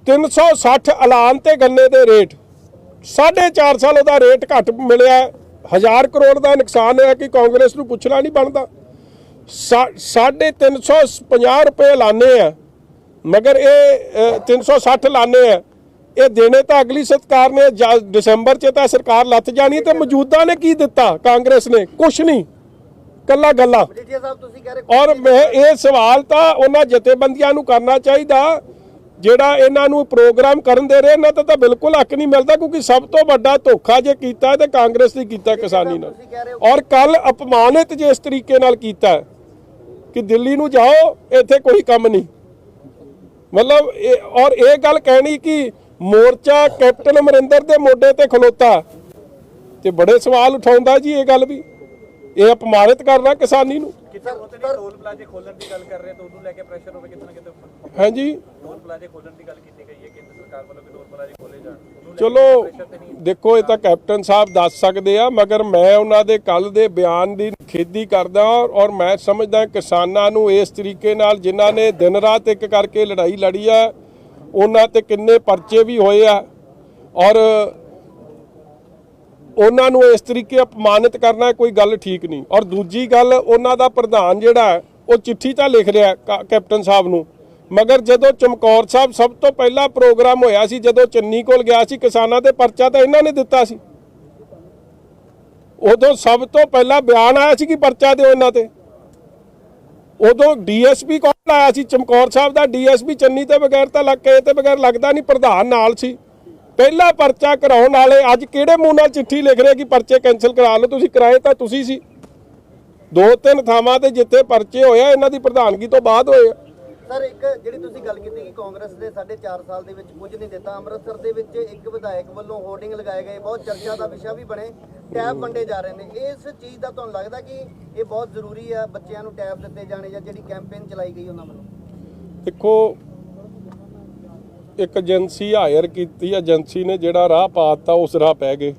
360 ਐਲਾਨ ਤੇ ਗੰਨੇ ਦੇ ਰੇਟ, 4.5 ਸਾਲ ਉਹਦਾ ਰੇਟ ਘੱਟ ਮਿਲਿਆ, 1000 ਕਰੋੜ ਦਾ ਨੁਕਸਾਨ ਹੋਇਆ, ਕਿ ਕਾਂਗਰਸ ਨੂੰ ਪੁੱਛਣਾ ਨਹੀਂ ਬਣਦਾ? 350 ਰੁਪਏ ਐਲਾਨੇ ਆ, ਮਗਰ ਇਹ 360 ਐਲਾਨੇ ਆ, ਇਹ ਦੇਣੇ ਤਾਂ ਅਗਲੀ ਸਰਕਾਰ ਨੇ, ਦਸੰਬਰ 'ਚ ਤਾਂ ਸਰਕਾਰ ਲੱਥ ਜਾਣੀ। ਤੇ ਮੌਜੂਦਾ ਨੇ ਕੀ ਦਿੱਤਾ? ਕਾਂਗਰਸ ਨੇ ਕੁਛ ਨਹੀਂ, ਕੱਲਾ ਗੱਲਾਂ। ਔਰ ਮੈਂ ਇਹ ਸਵਾਲ ਤਾਂ ਉਹਨਾਂ ਜਥੇਬੰਦੀਆਂ ਨੂੰ ਕਰਨਾ ਚਾਹੀਦਾ ਜਿਹੜਾ ਇਹਨਾਂ ਨੂੰ ਪ੍ਰੋਗਰਾਮ ਕਰਨ ਦੇ ਰਹੇ, ਇਹਨਾਂ ਦਾ ਤਾਂ ਬਿਲਕੁਲ ਹੱਕ ਨਹੀਂ ਮਿਲਦਾ, ਕਿਉਂਕਿ ਸਭ ਤੋਂ ਵੱਡਾ ਧੋਖਾ ਜੇ ਕੀਤਾ ਤੇ ਕਾਂਗਰਸ ਨੇ ਕੀਤਾ ਕਿਸਾਨੀ ਨਾਲ। ਔਰ ਕੱਲ ਅਪਮਾਨਿਤ ਜੇ ਇਸ ਤਰੀਕੇ ਨਾਲ ਕੀਤਾ ਕਿ ਦਿੱਲੀ ਨੂੰ ਜਾਓ, ਇੱਥੇ ਕੋਈ ਕੰਮ ਨਹੀਂ, ਮਤਲਬ ਔਰ ਇਹ ਗੱਲ ਕਹਿਣੀ ਕਿ ਮੋਰਚਾ ਕੈਪਟਨ ਅਮਰਿੰਦਰ ਦੇ ਮੋਢੇ ਤੇ ਖਲੋਤਾ, ਤੇ ਬੜੇ ਸਵਾਲ ਉਠਾਉਂਦਾ ਜੀ ਇਹ ਗੱਲ ਵੀ। ਇਹ ਅਪਮਾਨਿਤ ਕਰਨਾ ਕਿਸਾਨੀ ਨੂੰ। ਟੋਲ ਪਲਾਜ਼ੇ ਖੋਲਣ ਦੀ ਗੱਲ ਕਰ ਰਹੇ ਤਾਂ ਉਹਨੂੰ ਲੈ ਕੇ ਪ੍ਰੈਸ਼ਰ ਹੋਵੇ ਕਿਤੇ ਨਾ ਕਿਤੇ। ਹਾਂਜੀ, ਟੋਲ ਪਲਾਜ਼ੇ ਖੋਲਣ ਦੀ ਗੱਲ ਕੀਤੀ ਗਈ ਹੈ ਕੇਂਦਰ ਸਰਕਾਰ ਵੱਲੋਂ ਕਿ ਟੋਲ ਪਲਾਜ਼ੇ ਖੋਲੇ ਜਾਣ। ਚਲੋ ਦੇਖੋ, ਇਹ ਤਾਂ ਕੈਪਟਨ ਸਾਹਿਬ ਦੱਸ ਸਕਦੇ ਆ, ਮਗਰ ਮੈਂ ਉਹਨਾਂ ਦੇ ਕੱਲ ਦੇ ਬਿਆਨ ਦੀ ਨਿਖੇਧੀ ਕਰਦਾ। ਔਰ ਮੈਂ ਸਮਝਦਾ ਕਿਸਾਨਾਂ ਨੂੰ ਇਸ ਤਰੀਕੇ ਨਾਲ, ਜਿਨ੍ਹਾਂ ਨੇ ਦਿਨ ਰਾਤ ਇੱਕ ਕਰਕੇ ਲੜਾਈ ਲੜੀ ਆ, ਉਹਨਾਂ ਤੇ ਕਿੰਨੇ ਪਰਚੇ ਵੀ ਹੋਏ ਆ, ਔਰ ਉਹਨਾਂ ਨੂੰ ਇਸ ਤਰੀਕੇ ਅਪਮਾਨਿਤ ਕਰਨਾ ਕੋਈ ਗੱਲ ਠੀਕ ਨਹੀਂ। ਔਰ ਦੂਜੀ ਗੱਲ, ਉਹਨਾਂ ਦਾ ਪ੍ਰਧਾਨ ਜਿਹੜਾ ਉਹ ਚਿੱਠੀ ਤਾਂ ਲਿਖ ਰਿਹਾ ਕੈਪਟਨ ਸਾਹਿਬ ਨੂੰ, ਮਗਰ ਜਦੋਂ ਚਮਕੌਰ ਸਾਹਿਬ ਸਭ ਤੋਂ ਪਹਿਲਾ ਪ੍ਰੋਗਰਾਮ ਹੋਇਆ ਸੀ, ਜਦੋਂ ਚੰਨੀ ਕੋਲ ਗਿਆ ਸੀ, ਕਿਸਾਨਾਂ ਦੇ ਪਰਚਾ ਤਾਂ ਇਹਨਾਂ ਨੇ ਦਿੱਤਾ ਸੀ। ਉਦੋਂ ਸਭ ਤੋਂ ਪਹਿਲਾਂ ਬਿਆਨ ਆਇਆ ਸੀ ਕਿ ਪਰਚਾ ਦਿਓ ਇਹਨਾਂ ਤੇ। ਉਦੋਂ ਡੀਐਸਪੀ ਕੋਲ ਆਇਆ ਸੀ ਚਮਕੌਰ ਸਾਹਿਬ ਦਾ, ਡੀਐਸਪੀ ਚੰਨੀ ਤੇ ਬਗੈਰ ਤਾਂ ਤੇ ਬਗੈਰ ਲੱਗਦਾ ਨਹੀਂ, ਪ੍ਰਧਾਨ ਨਾਲ ਸੀ। ਪਹਿਲਾ ਪਰਚਾ ਕਰਾਉਣ ਵਾਲੇ ਅੱਜ ਕਿਹੜੇ ਮੂੰਹ ਨਾਲ ਚਿੱਠੀ ਲਿਖ ਰਹੇ ਕਿ ਪਰਚੇ ਕੈਂਸਲ ਕਰਾ ਲਓ? ਤੁਸੀਂ ਕਰਾਏ ਤਾਂ ਤੁਸੀਂ ਸੀ। 2-3 ਥਾਵਾਂ ਤੇ ਜਿੱਥੇ ਪਰਚੇ ਹੋਇਆ ਇਹਨਾਂ ਦੀ ਪ੍ਰਧਾਨਗੀ ਤੋਂ ਬਾਅਦ ਹੋਏ ਆ। ਸਰ, ਇੱਕ ਜਿਹੜੀ ਤੁਸੀਂ ਗੱਲ ਕੀਤੀ ਕਿ ਕਾਂਗਰਸ ਦੇ 4.5 ਸਾਲ ਦੇ ਵਿੱਚ ਕੁਝ ਨਹੀਂ ਦਿੱਤਾ, ਅੰਮ੍ਰਿਤਸਰ ਦੇ ਵਿੱਚ ਇੱਕ ਵਿਧਾਇਕ ਵੱਲੋਂ ਹੋਰਡਿੰਗ ਲਗਾਏ ਗਏ, ਬਹੁਤ ਚਰਚਾ ਦਾ ਵਿਸ਼ਾ ਵੀ ਬਣੇ, ਟੈਬ ਵੰਡੇ ਜਾ ਰਹੇ ਨੇ। ਇਸ ਚੀਜ਼ ਦਾ ਤੁਹਾਨੂੰ ਲੱਗਦਾ ਕਿ ਇਹ ਬਹੁਤ ਜ਼ਰੂਰੀ ਹੈ, ਬੱਚਿਆਂ ਨੂੰ ਟੈਬ ਦਿੱਤੇ ਜਾਣੇ, ਜਾਂ ਜਿਹੜੀ ਕੈਂਪੇਨ ਚਲਾਈ ਗਈ ਉਹਨਾਂ ਵੱਲੋਂ? ਦੇਖੋ, ਇੱਕ ਏਜੰਸੀ ਹਾਇਰ ਕੀਤੀ, ਏਜੰਸੀ ਨੇ ਜਿਹੜਾ ਰਾਹ ਪਾਤਾ ਉਸ ਰਾਹ ਪੈ ਗਏ।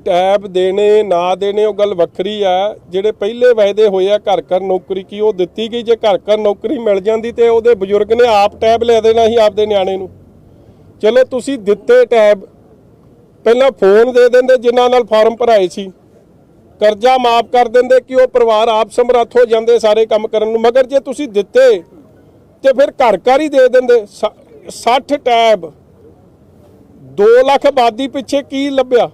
ਟੈਬ ਦੇਣੇ ਨਾ ਦੇਣੇ ਉਹ ਗੱਲ ਵੱਖਰੀ ਆ। ਜਿਹੜੇ ਪਹਿਲੇ ਵਾਅਦੇ ਹੋਏ ਆ ਘਰ ਘਰ ਨੌਕਰੀ, ਕੀ ਉਹ ਦਿੱਤੀ ਗਈ? ਜੇ ਘਰ ਘਰ ਨੌਕਰੀ ਮਿਲ ਜਾਂਦੀ ਤੇ ਉਹਦੇ ਬਜ਼ੁਰਗ ਨੇ ਆਪ ਟੈਬ ਲੈ ਦੇਣਾ ਸੀ ਆਪਦੇ ਨਿਆਣੇ ਨੂੰ। ਚਲੋ ਤੁਸੀਂ ਦਿੱਤੇ ਟੈਬ, ਪਹਿਲਾਂ ਫੋਨ ਦੇ ਦਿੰਦੇ ਜਿਨ੍ਹਾਂ ਨਾਲ ਫਾਰਮ ਭਰਾਏ ਸੀ, ਕਰਜ਼ਾ ਮਾਫ ਕਰ ਦਿੰਦੇ ਕਿ ਉਹ ਪਰਿਵਾਰ ਆਪ ਸਮਰੱਥ ਹੋ ਜਾਂਦੇ ਸਾਰੇ ਕੰਮ ਕਰਨ ਨੂੰ। ਮਗਰ ਜੇ ਤੁਸੀਂ ਦਿੱਤੇ ਤੇ ਫਿਰ ਘਰ ਘਰ ਹੀ ਦੇ ਦਿੰਦੇ। 60 ਟੈਬ, 2 ਲੱਖ ਆਬਾਦੀ ਪਿੱਛੇ ਕੀ ਲੱਭਿਆ?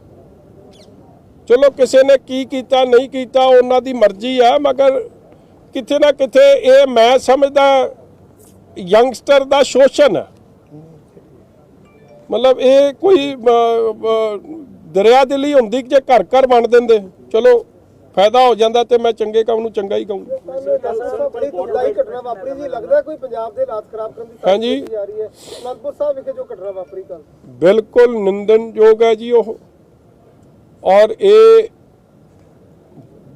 ਚਲੋ ਕਿਸੇ ਨੇ ਕੀ ਕੀਤਾ ਨਹੀਂ ਕੀਤਾ ਉਹਨਾਂ ਦੀ ਮਰਜ਼ੀ ਆ, ਮਗਰ ਕਿਤੇ ਨਾ ਕਿਤੇ ਇਹ ਮੈਂ ਸਮਝਦਾ ਯੰਗਸਟਰ ਦਾ ਸ਼ੋਸ਼ਣ ਹੈ। ਮਤਲਬ ਇਹ ਕੋਈ ਦਰਿਆ ਦਿਲੀ ਹੁੰਦੀ ਕਿ ਜੇ ਘਰ ਘਰ ਵੰਡ ਦਿੰਦੇ ਚਲੋ ਫਾਇਦਾ ਹੋ ਜਾਂਦਾ ਤੇ ਮੈਂ ਚੰਗੇ ਕੰਮ ਨੂੰ ਚੰਗਾ ਹੀ ਕਹੂੰਗਾ। ਬੜੀ ਦੁਖਦਾਈ ਘਟਨਾ ਵਾਪਰੀ ਜੀ, ਲੱਗਦਾ ਕੋਈ ਪੰਜਾਬ ਦੇ ਰਾਤ ਖਰਾਬ ਕਰਨ ਦੀ ਹਾਂਜੀ ਜਾ ਰਹੀ ਹੈ। ਅਨੰਦਪੁਰ ਸਾਹਿਬ ਵਿਖੇ ਜੋ ਘਟਨਾ ਵਾਪਰੀ ਕੱਲ ਬਿਲਕੁਲ ਨਿੰਦਣਯੋਗ ਹੈ ਜੀ ਉਹ, ਔਰ ਇਹ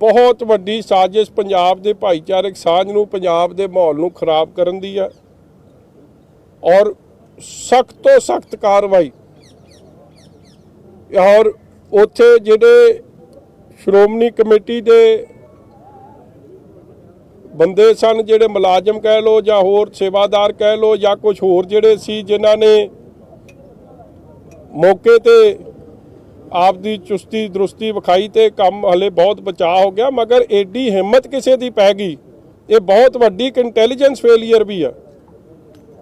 ਬਹੁਤ ਵੱਡੀ ਸਾਜ਼ਿਸ਼ ਪੰਜਾਬ ਦੇ ਭਾਈਚਾਰਕ ਸਾਂਝ ਨੂੰ, ਪੰਜਾਬ ਦੇ ਮਾਹੌਲ ਨੂੰ ਖਰਾਬ ਕਰਨ ਦੀ ਹੈ ਔਰ ਸਖਤ ਤੋਂ ਸਖਤ ਕਾਰਵਾਈ। ਔਰ ਉੱਥੇ ਜਿਹੜੇ ਸ਼੍ਰੋਮਣੀ ਕਮੇਟੀ ਦੇ ਬੰਦੇ ਸਨ, ਜਿਹੜੇ ਮੁਲਾਜ਼ਮ ਕਹਿ ਲਓ ਜਾਂ ਹੋਰ ਸੇਵਾਦਾਰ ਕਹਿ ਲਓ ਜਾਂ ਕੁਝ ਹੋਰ ਜਿਹੜੇ ਸੀ ਜਿਨ੍ਹਾਂ ਨੇ ਮੌਕੇ ਤੇ ਆਪਦੀ ਚੁਸਤੀ ਦਰੁਸਤੀ ਵਿਖਾਈ ਤੇ ਕੰਮ ਹਲੇ ਬਹੁਤ ਬਚਾਅ ਹੋ ਗਿਆ, ਮਗਰ ਐਡੀ ਹਿੰਮਤ ਕਿਸੇ ਦੀ ਪੈ ਗਈ, ਇਹ ਬਹੁਤ ਵੱਡੀ ਇੱਕ ਇੰਟੈਲੀਜੈਂਸ ਫੇਲੀਅਰ ਵੀ ਆ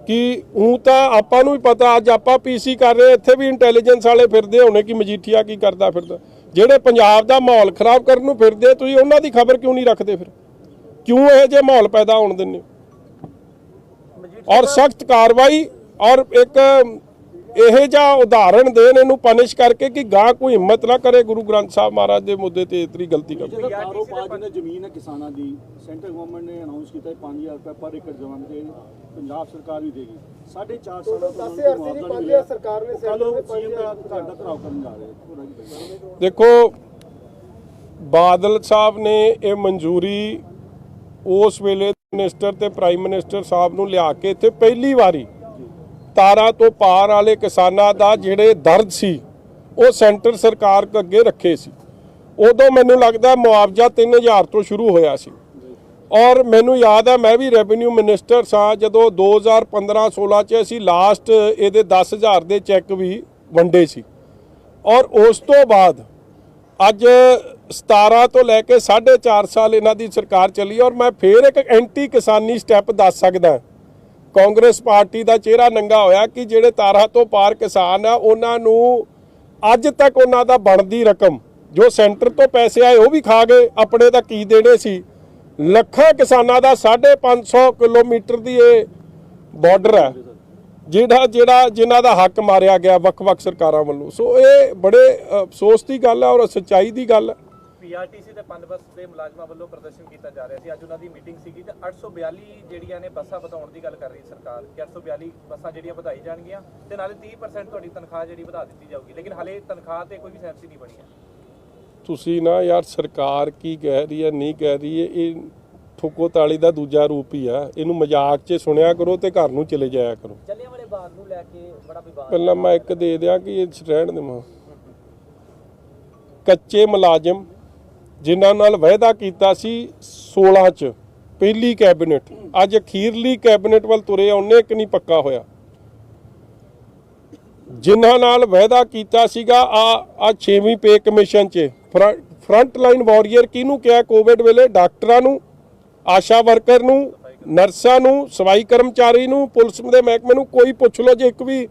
ਕਿ ਉਹ ਤਾਂ ਆਪਾਂ ਨੂੰ ਵੀ ਪਤਾ, ਅੱਜ ਆਪਾਂ ਪੀਸੀ ਕਰ ਰਹੇ ਇੱਥੇ ਵੀ ਇੰਟੈਲੀਜੈਂਸ ਵਾਲੇ ਫਿਰਦੇ ਹੋਣੇ ਕਿ ਮਜੀਠੀਆ ਕੀ ਕਰਦਾ ਫਿਰਦਾ। ਜਿਹੜੇ ਪੰਜਾਬ ਦਾ ਮਾਹੌਲ ਖਰਾਬ ਕਰਨ ਨੂੰ ਫਿਰਦੇ ਤੁਸੀਂ ਉਹਨਾਂ ਦੀ ਖਬਰ ਕਿਉਂ ਨਹੀਂ ਰੱਖਦੇ? ਫਿਰ ਕਿਉਂ ਇਹ ਜੇ ਮਾਹੌਲ ਪੈਦਾ ਹੋਣ ਦਿੰਦੇ? ਔਰ ਸਖਤ ਕਾਰਵਾਈ ਔਰ ਇੱਕ ਇਹ ਜਿਹਾ ਉਦਾਹਰਣ ਦੇਣ ਇਹਨੂੰ ਪਨਿਸ਼ ਕਰਕੇ ਕਿ ਗਾਂ ਕੋਈ ਹਿੰਮਤ ਨਾ ਕਰੇ ਗੁਰੂ ਗ੍ਰੰਥ ਸਾਹਿਬ ਮਹਾਰਾਜ ਦੇ ਮੁੱਦੇ ਤੇ ਇਤਨੀ ਗਲਤੀ ਕਰ। ਜਿਹਨਾਂ ਜ਼ਮੀਨ ਹੈ ਕਿਸਾਨਾਂ ਦੀ, ਸੈਂਟਰ ਗਵਰਨਮੈਂਟ ਨੇ ਅਨਾਉਂਸ ਕੀਤਾ 5000 ਰੁਪਏ ਪਰ ਏਕੜ ਜ਼ਮੀਨ ਤੇ ਪੰਜਾਬ ਸਰਕਾਰ ਵੀ ਦੇਗੀ। 4.5 ਸਾਲਾਂ ਤੋਂ 10,000 ਸਰਕਾਰ ਨੇ ਤੁਹਾਡਾ ਘਰਾਓ ਕਰਨ ਜਾ ਰਹੇ। ਦੇਖੋ ਬਾਦਲ ਸਾਹਿਬ ਨੇ ਇਹ ਮਨਜ਼ੂਰੀ ਉਸ ਵੇਲੇ ਮਿਨਿਸਟਰ ਤੇ ਪ੍ਰਾਈਮ ਮਿਨਿਸਟਰ ਸਾਹਿਬ ਨੂੰ ਲਿਆ ਕੇ ਇੱਥੇ ਪਹਿਲੀ ਵਾਰੀ ਤਾਰਾਂ ਤੋਂ ਪਾਰ ਵਾਲੇ ਕਿਸਾਨਾਂ ਦਾ ਜਿਹੜੇ ਦਰਦ ਸੀ ਉਹ ਸੈਂਟਰ ਸਰਕਾਰ ਅੱਗੇ ਰੱਖੇ ਸੀ। ਉਦੋਂ ਮੈਨੂੰ ਲੱਗਦਾ ਮੁਆਵਜ਼ਾ 3000 ਤੋਂ ਸ਼ੁਰੂ ਹੋਇਆ ਸੀ ਔਰ ਮੈਨੂੰ ਯਾਦ ਹੈ ਮੈਂ ਵੀ ਰੈਵਨਿਊ ਮਿਨਿਸਟਰ ਸਾਂ ਜਦੋਂ 2015-16 'ਚ ਅਸੀਂ ਲਾਸਟ ਇਹਦੇ 10,000 ਦੇ ਚੈੱਕ ਵੀ ਵੰਡੇ ਸੀ ਔਰ ਉਸ ਤੋਂ ਬਾਅਦ ਅੱਜ 17 ਤੋਂ ਲੈ ਕੇ 4.5 ਸਾਲ ਇਹਨਾਂ ਦੀ ਸਰਕਾਰ ਚੱਲੀ ਔਰ ਮੈਂ ਫੇਰ ਇੱਕ ਐਂਟੀ ਕਿਸਾਨੀ ਸਟੈਪ ਦੱਸ ਸਕਦਾ। ਕਾਂਗਰਸ ਪਾਰਟੀ ਦਾ ਚਿਹਰਾ ਨੰਗਾ ਹੋਇਆ ਕਿ ਜਿਹੜੇ ਤਾਰਾਂ ਤੋਂ ਪਾਰ ਕਿਸਾਨ ਆ ਉਹਨਾਂ ਨੂੰ ਅੱਜ ਤੱਕ ਉਹਨਾਂ ਦਾ ਬਣਦੀ ਰਕਮ ਜੋ ਸੈਂਟਰ ਤੋਂ ਪੈਸੇ ਆਏ ਉਹ ਵੀ ਖਾ ਗਏ, ਆਪਣੇ ਤਾਂ ਕੀ ਦੇਣੇ ਸੀ। ਲੱਖਾਂ ਕਿਸਾਨਾਂ ਦਾ 550 ਕਿਲੋਮੀਟਰ ਦੀ ਇਹ ਬਾਰਡਰ ਹੈ ਜਿਨ੍ਹਾਂ ਦਾ ਹੱਕ ਮਾਰਿਆ ਗਿਆ ਵੱਖ-ਵੱਖ ਸਰਕਾਰਾਂ ਵੱਲੋਂ। ਸੋ ਇਹ ਬੜੇ ਅਫਸੋਸ ਦੀ ਗੱਲ ਹੈ ਔਰ ਸੱਚਾਈ ਦੀ ਗੱਲ ਹੈ। ਪੀਆਰਟੀਸੀ ਤੇ ਪਨਬਸ ਦੇ ਮੁਲਾਜ਼ਮਾਂ ਵੱਲੋਂ ਪ੍ਰਦਰਸ਼ਨ ਕੀਤਾ ਜਾ ਰਿਹਾ ਸੀ, ਅੱਜ ਉਹਨਾਂ ਦੀ ਮੀਟਿੰਗ ਸੀਗੀ ਤੇ 842 ਜਿਹੜੀਆਂ ਨੇ ਬੱਸਾਂ ਵਧਾਉਣ ਦੀ ਗੱਲ ਕਰ ਰਹੀ ਸਰਕਾਰ ਕਿ 842 ਬੱਸਾਂ ਜਿਹੜੀਆਂ ਵਧਾਈ ਜਾਣਗੀਆਂ ਤੇ ਨਾਲੇ 30% ਤੁਹਾਡੀ ਤਨਖਾਹ ਜਿਹੜੀ ਵਧਾ ਦਿੱਤੀ ਜਾਊਗੀ, ਲੇਕਿਨ ਹਾਲੇ ਤਨਖਾਹ ਤੇ ਕੋਈ ਵੀ ਸਹਿਮਤੀ ਨਹੀਂ ਬਣੀ ਹੈ। ਤੁਸੀਂ ਨਾ ਯਾਰ ਸਰਕਾਰ ਕੀ ਕਹਿ ਰਹੀ ਹੈ ਨਹੀਂ ਕਹਿ ਰਹੀ ਹੈ, ਇਹ ਠੋਕੋ ਤਾਲੀ ਦਾ ਦੂਜਾ ਰੂਪ ਹੀ ਆ। ਇਹਨੂੰ ਮਜ਼ਾਕ 'ਚ ਸੁਣਿਆ ਕਰੋ ਤੇ ਘਰ ਨੂੰ ਚਲੇ ਜਾਇਆ ਕਰੋ। ਜਲਿਆਂਵਾਲੇ ਬਾਗ ਨੂੰ ਲੈ ਕੇ ਬੜਾ ਵਿਵਾਦ ਪਹਿਲਾਂ ਮੈਂ ਇੱਕ ਦੇ ਦਿਆਂ ਕਿ ਇਹ ਰਹਿਣ ਦੇਵਾਂ। ਕੱਚੇ ਮੁਲਾਜ਼ਮ ਜਿਨ੍ਹਾਂ ਨਾਲ ਵਾਅਦਾ ਕੀਤਾ ਸੀ 16 'ਚ ਪਹਿਲੀ ਕੈਬਨਿਟ, ਅੱਜ ਅਖੀਰਲੀ ਕੈਬਨਿਟ ਵੱਲ ਤੁਰੇ ਉਹਨੇ ਇੱਕ ਨਹੀਂ ਪੱਕਾ ਹੋਇਆ। ਜਿਨ੍ਹਾਂ ਨਾਲ ਵਾਅਦਾ ਕੀਤਾ ਸੀਗਾ ਆ 6ਵੀਂ ਪੇ ਕਮਿਸ਼ਨ 'ਚ ਫਰੰਟ ਲਾਈਨ ਵਾਰੀਅਰ ਕਿਹਨੂੰ ਕਿਹਾ ਕੋਵਿਡ ਵੇਲੇ? ਡਾਕਟਰਾਂ ਨੂੰ, ਆਸ਼ਾ ਵਰਕਰ ਨੂੰ, ਨਰਸਾਂ ਨੂੰ, ਸਫਾਈ ਕਰਮਚਾਰੀ ਨੂੰ, ਪੁਲਿਸ ਦੇ ਮਹਿਕਮੇ ਨੂੰ। ਕੋਈ ਪੁੱਛ ਲਓ ਜੇ ਇੱਕ ਵੀ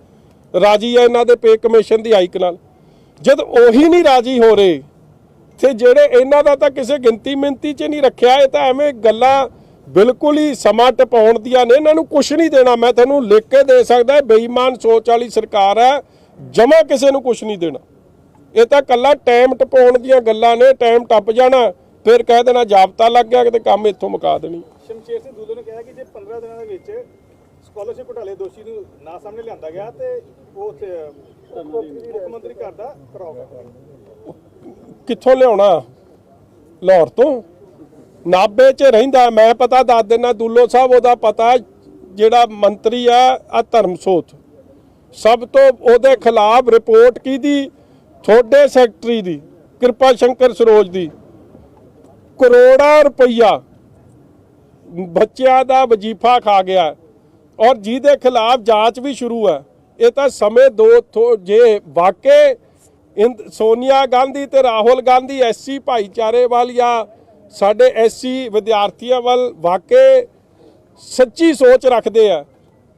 ਰਾਜੀ ਹੈ ਇਹਨਾਂ ਦੇ ਪੇ ਕਮਿਸ਼ਨ ਦੀ ਹਾਈਕ ਨਾਲ। ਜਦ ਉਹੀ ਨਹੀਂ ਰਾਜੀ ਹੋ ਰਹੇ ਤੇ ਜਿਹੜੇ ਇਹਨਾਂ ਦਾ ਤਾਂ ਕਿਸੇ ਗਿਣਤੀ ਮਿੰਤੀ 'ਚ ਨਹੀਂ ਰੱਖਿਆ, ਇਹ ਤਾਂ ਐਵੇਂ ਗੱਲਾਂ ਬਿਲਕੁਲ ਹੀ ਸਮਾਂ ਟਪਾਉਣ ਦੀਆਂ ਨੇ। ਇਹਨਾਂ ਨੂੰ ਕੁਝ ਨਹੀਂ ਦੇਣਾ, ਮੈਂ ਤੁਹਾਨੂੰ ਲਿਖ ਕੇ ਦੇ ਸਕਦਾ। ਬੇਈਮਾਨ ਸੋਚ ਵਾਲੀ ਸਰਕਾਰ ਹੈ, ਜਮਾ ਕਿਸੇ ਨੂੰ ਕੁਝ ਨਹੀਂ ਦੇਣਾ। ਇਹ ਤਾਂ ਕੱਲਾ ਟਾਈਮ ਟਪਾਉਣ ਦੀਆਂ ਗੱਲਾਂ ਨੇ। ਟਾਈਮ ਟੱਪ ਜਾਣਾ ਫਿਰ ਕਹਿ ਦੇਣਾ ਜਾਬਤਾ ਲੱਗ ਗਿਆ ਕਿਤੇ ਕੰਮ ਇੱਥੋਂ ਮੁਕਾ ਦੇਣੀ। ਸ਼ਮਸ਼ੇਰ ਸਿੰਘ ਦੂਲੋ ਨੇ ਕਿਹਾ ਕਿ ਜੇ 15 ਦਿਨਾਂ ਦੇ ਵਿੱਚ ਸਕਾਲਰਸ਼ਿਪ ਘੁਟਾਲੇ ਦੋਸ਼ੀ ਨੂੰ ਨਾ ਸਾਹਮਣੇ ਲਿਆਂਦਾ ਗਿਆ ਤੇ ਉਹ ਮੁੱਖ ਮੰਤਰੀ ਘਰ ਦਾ ਕਰਾਊਗਾ। ਕਿੱਥੋਂ ਲਿਆਉਣਾ? ਲਾਹੌਰ ਤੋਂ? ਨਾਭੇ 'ਚ ਰਹਿੰਦਾ, ਮੈਂ ਪਤਾ ਦੱਸ ਦਿੰਦਾ ਦੁੱਲੋ ਸਾਹਿਬ, ਉਹਦਾ ਪਤਾ ਜਿਹੜਾ ਮੰਤਰੀ ਆ ਧਰਮਸੋਤ, ਸਭ ਤੋਂ ਉਹਦੇ ਖਿਲਾਫ ਰਿਪੋਰਟ ਕੀਤੀ ਤੁਹਾਡੇ ਸੈਕਟਰੀ ਦੀ ਕਿਰਪਾ ਸ਼ੰਕਰ ਸਰੋਜ ਦੀ। ਕਰੋੜਾਂ ਰੁਪਈਆ ਬੱਚਿਆਂ ਦਾ ਵਜੀਫਾ ਖਾ ਗਿਆ ਔਰ ਜਿਹਦੇ ਖਿਲਾਫ ਜਾਂਚ ਵੀ ਸ਼ੁਰੂ ਹੈ। ਇਹ ਤਾਂ ਸਮੇਂ ਜੇ ਵਾਕਈ ਸੋਨੀਆ ਗਾਂਧੀ ਤੇ ਰਾਹੁਲ ਗਾਂਧੀ ਐਸਸੀ ਭਾਈਚਾਰੇ ਵੱਲ ਜਾਂ ਸਾਡੇ ਐਸਸੀ ਵਿਦਿਆਰਥੀਆਂ ਵੱਲ ਵਾਕਈ ਸੱਚੀ ਸੋਚ ਰੱਖਦੇ ਆ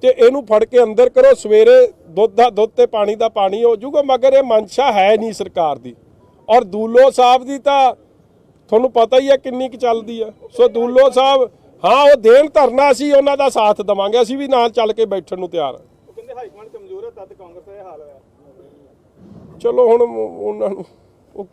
ਤੇ ਇਹਨੂੰ ਫੜ ਕੇ ਅੰਦਰ ਕਰੋ। ਸਵੇਰੇ ਦੁੱਧ ਦਾ ਦੁੱਧ ਤੇ ਪਾਣੀ ਦਾ ਪਾਣੀ ਹੋ ਜਾਊਗਾ, ਮਗਰ ਇਹ ਮਨਸ਼ਾ ਹੈ ਨਹੀਂ ਸਰਕਾਰ ਦੀ। ਔਰ ਦੂਲੋ ਸਾਹਿਬ ਦੀ ਤਾਂ ਤੁਹਾਨੂੰ ਪਤਾ ਹੀ ਹੈ ਕਿੰਨੀ ਕੁ ਚੱਲਦੀ ਆ। ਸੋ ਦੂਲੋ ਸਾਹਿਬ ਹਾਂ ਉਹ ਦੇਣ ਧਰਨਾ, ਅਸੀਂ ਉਹਨਾਂ ਦਾ ਸਾਥ ਦੇਵਾਂਗੇ, ਅਸੀਂ ਵੀ ਨਾਲ ਚੱਲ ਕੇ ਬੈਠਣ ਨੂੰ ਤਿਆਰ ਹਾਂ। ਉਹ ਕਹਿੰਦੇ ਹਾਈ ਕਮਾਂਡ ਕਮਜ਼ੋਰ ਹੈ ਤਦ ਕਾਂਗਰਸ ਦਾ ਇਹ ਹਾਲ ਹੋਇਆ। ਚਲੋ ਹੁਣ ਉਹਨਾਂ ਨੂੰ ਉਹ